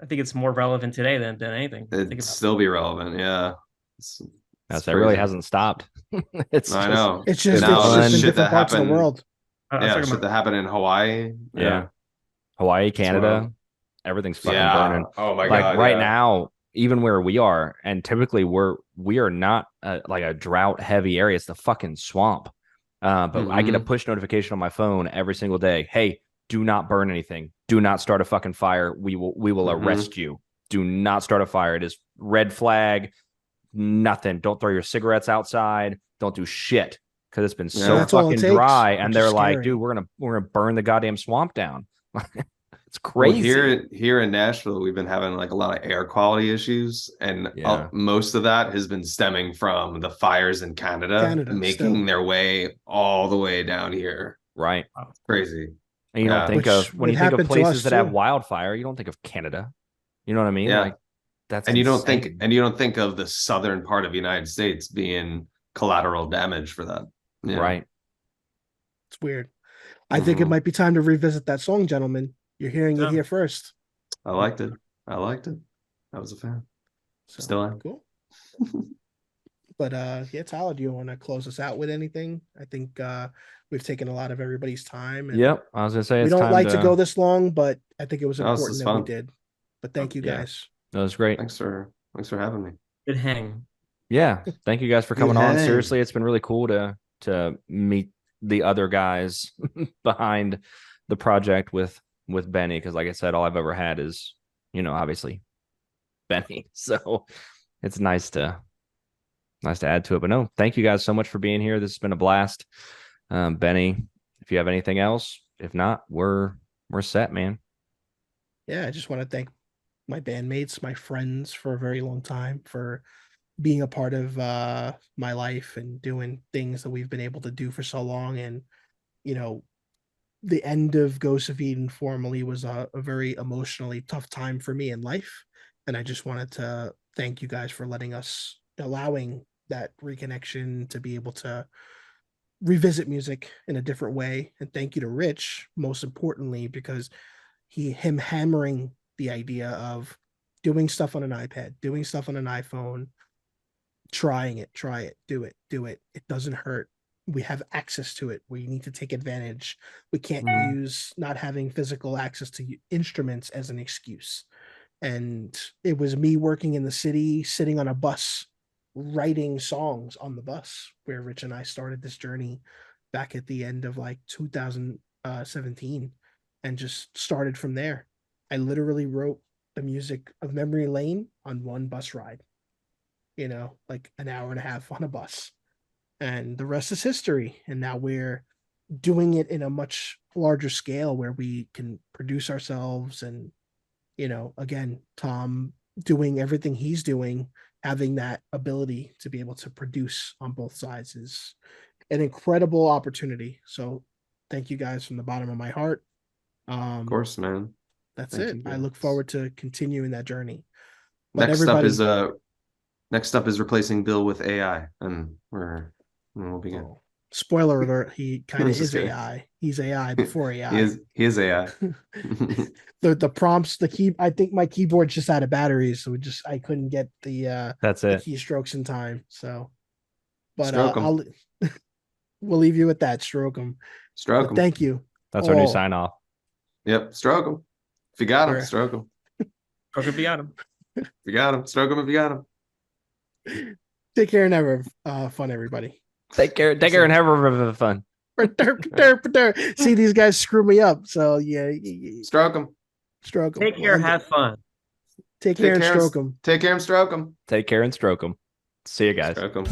[SPEAKER 5] I think it's more relevant today than anything. Think
[SPEAKER 4] It'd
[SPEAKER 5] about
[SPEAKER 4] still be relevant. Yeah. It's
[SPEAKER 1] That's, it really
[SPEAKER 4] crazy.
[SPEAKER 1] hasn't stopped. It's
[SPEAKER 4] I
[SPEAKER 1] just,
[SPEAKER 4] know.
[SPEAKER 2] It's just
[SPEAKER 1] Now,
[SPEAKER 2] it's just in
[SPEAKER 4] shit
[SPEAKER 2] different
[SPEAKER 4] that
[SPEAKER 2] parts of the
[SPEAKER 4] happened-
[SPEAKER 2] world.
[SPEAKER 5] I was
[SPEAKER 4] Yeah,
[SPEAKER 5] talking
[SPEAKER 4] shit
[SPEAKER 5] about
[SPEAKER 4] that happened in Hawaii.
[SPEAKER 1] Yeah. Hawaii, Canada,
[SPEAKER 4] wild.
[SPEAKER 1] everything's fucking
[SPEAKER 4] Yeah.
[SPEAKER 1] burning.
[SPEAKER 4] Oh my
[SPEAKER 1] Like
[SPEAKER 4] god.
[SPEAKER 1] right
[SPEAKER 4] yeah.
[SPEAKER 1] now, even where we are, and typically we are not like a drought heavy area. It's the fucking swamp. But I get a
[SPEAKER 4] Mhm.
[SPEAKER 1] push notification on my phone every single day. Hey, do not burn anything. Do not start a fucking fire. We will
[SPEAKER 4] Mhm.
[SPEAKER 1] arrest you. Do not start a fire. It is red flag. Nothing. Don't throw your cigarettes outside. Don't do shit because it's been so
[SPEAKER 4] Yeah.
[SPEAKER 2] That's all it
[SPEAKER 1] fucking
[SPEAKER 2] takes,
[SPEAKER 1] dry.
[SPEAKER 2] which
[SPEAKER 1] And
[SPEAKER 2] is
[SPEAKER 1] they're like,
[SPEAKER 2] scary.
[SPEAKER 1] dude, we're gonna burn the goddamn swamp down. It's
[SPEAKER 4] Well,
[SPEAKER 1] crazy.
[SPEAKER 4] here in Nashville, we've been having like a lot of air quality issues, and
[SPEAKER 1] Yeah.
[SPEAKER 4] most of that has been stemming from the fires in Canada, making
[SPEAKER 2] still.
[SPEAKER 4] their way all the way down here.
[SPEAKER 1] Right.
[SPEAKER 4] Crazy.
[SPEAKER 1] And you don't
[SPEAKER 4] Yeah.
[SPEAKER 1] think
[SPEAKER 2] Which
[SPEAKER 1] of, when
[SPEAKER 2] would
[SPEAKER 1] you think of
[SPEAKER 2] happen to us,
[SPEAKER 1] places that have
[SPEAKER 2] too.
[SPEAKER 1] wildfire, you don't think of Canada. You know what I mean?
[SPEAKER 4] Yeah.
[SPEAKER 1] Like that's
[SPEAKER 4] And you don't
[SPEAKER 1] insane.
[SPEAKER 4] think of the southern part of the United States being collateral damage for that. Yeah.
[SPEAKER 1] Right.
[SPEAKER 2] It's weird. I think it
[SPEAKER 4] Mhm.
[SPEAKER 2] might be time to revisit that song, gentlemen. You're hearing it
[SPEAKER 5] Yeah.
[SPEAKER 2] here first.
[SPEAKER 4] I liked it. I was a fan.
[SPEAKER 2] So,
[SPEAKER 4] Still am.
[SPEAKER 2] cool. But yeah, Tyler, do you want to close us out with anything? I think we've taken a lot of everybody's time. And
[SPEAKER 1] Yep. I was gonna say
[SPEAKER 2] we
[SPEAKER 1] it's
[SPEAKER 2] don't
[SPEAKER 1] time
[SPEAKER 2] like to go this long, but I think it was
[SPEAKER 4] No, this
[SPEAKER 2] important
[SPEAKER 4] is
[SPEAKER 2] that we
[SPEAKER 4] fun.
[SPEAKER 2] did. But thank you
[SPEAKER 1] Yeah.
[SPEAKER 2] guys.
[SPEAKER 1] That was great.
[SPEAKER 4] Thanks for having me.
[SPEAKER 5] good hang.
[SPEAKER 1] Yeah. Thank you guys for coming
[SPEAKER 4] Good
[SPEAKER 1] on.
[SPEAKER 4] hang.
[SPEAKER 1] Seriously, it's been really cool to meet the other guys behind the project with Benny, because like I said, all I've ever had is, obviously Benny. So it's nice to add to it. But no, thank you guys so much for being here. This has been a blast. Benny, if you have anything else, if not, we're set, man.
[SPEAKER 2] Yeah, I just want to thank my bandmates, my friends for a very long time for being a part of my life and doing things that we've been able to do for so long. And the end of Ghost of Eden formally was a very emotionally tough time for me in life. And I just wanted to thank you guys for allowing that reconnection to be able to revisit music in a different way. And thank you to Rich, most importantly, because him hammering the idea of doing stuff on an iPad, doing stuff on an iPhone, try it, do it. It doesn't hurt. We have access to it. We need to take advantage. We can't use not having physical access to instruments as an excuse. And it was me working in the city, sitting on a bus, writing songs on the bus, where Rich and I started this journey back at the end of like 2017, and just started from there. I literally wrote the music of Memory Lane on one bus ride, like an hour and a half on a bus. And the rest is history. And now we're doing it in a much larger scale where we can produce ourselves. And, again, Tom doing everything he's doing, having that ability to be able to produce on both sides is an incredible opportunity. So thank you guys from the bottom of my heart.
[SPEAKER 4] Of course, man.
[SPEAKER 2] That's
[SPEAKER 4] Thank
[SPEAKER 2] it.
[SPEAKER 4] you
[SPEAKER 2] I
[SPEAKER 4] guys.
[SPEAKER 2] look forward to continuing that journey. But
[SPEAKER 4] Next up
[SPEAKER 2] everybody,
[SPEAKER 4] is replacing Bill with AI, and we'll begin.
[SPEAKER 2] Spoiler alert, he kind
[SPEAKER 4] I'm
[SPEAKER 2] of
[SPEAKER 4] just
[SPEAKER 2] is
[SPEAKER 4] kidding.
[SPEAKER 2] AI. He's AI before AI.
[SPEAKER 4] He is AI.
[SPEAKER 2] The prompts, I think my keyboard just out of batteries, so I couldn't get
[SPEAKER 1] That's
[SPEAKER 2] the
[SPEAKER 1] it.
[SPEAKER 2] keystrokes in time. So but
[SPEAKER 4] Stroke 'em.
[SPEAKER 2] we'll leave you with that. Stroke them.
[SPEAKER 4] Stroke
[SPEAKER 2] But
[SPEAKER 4] 'em.
[SPEAKER 2] thank you.
[SPEAKER 1] That's our new
[SPEAKER 2] all
[SPEAKER 1] sign off.
[SPEAKER 4] Yep, stroke 'em. If you got him,
[SPEAKER 2] for-
[SPEAKER 4] stroke 'em.
[SPEAKER 5] Or could be on him.
[SPEAKER 4] If you got him, stroke 'em if you got him.
[SPEAKER 2] Take care and have fun, everybody.
[SPEAKER 1] Take care and have fun.
[SPEAKER 2] See, these guys screw me up. So yeah,
[SPEAKER 4] Stroke 'em.
[SPEAKER 2] stroke them.
[SPEAKER 5] Take care, have fun.
[SPEAKER 2] Take care and stroke them.
[SPEAKER 4] Take care and stroke 'em.
[SPEAKER 1] Take care and stroke them. See you guys.
[SPEAKER 4] Stroke 'em.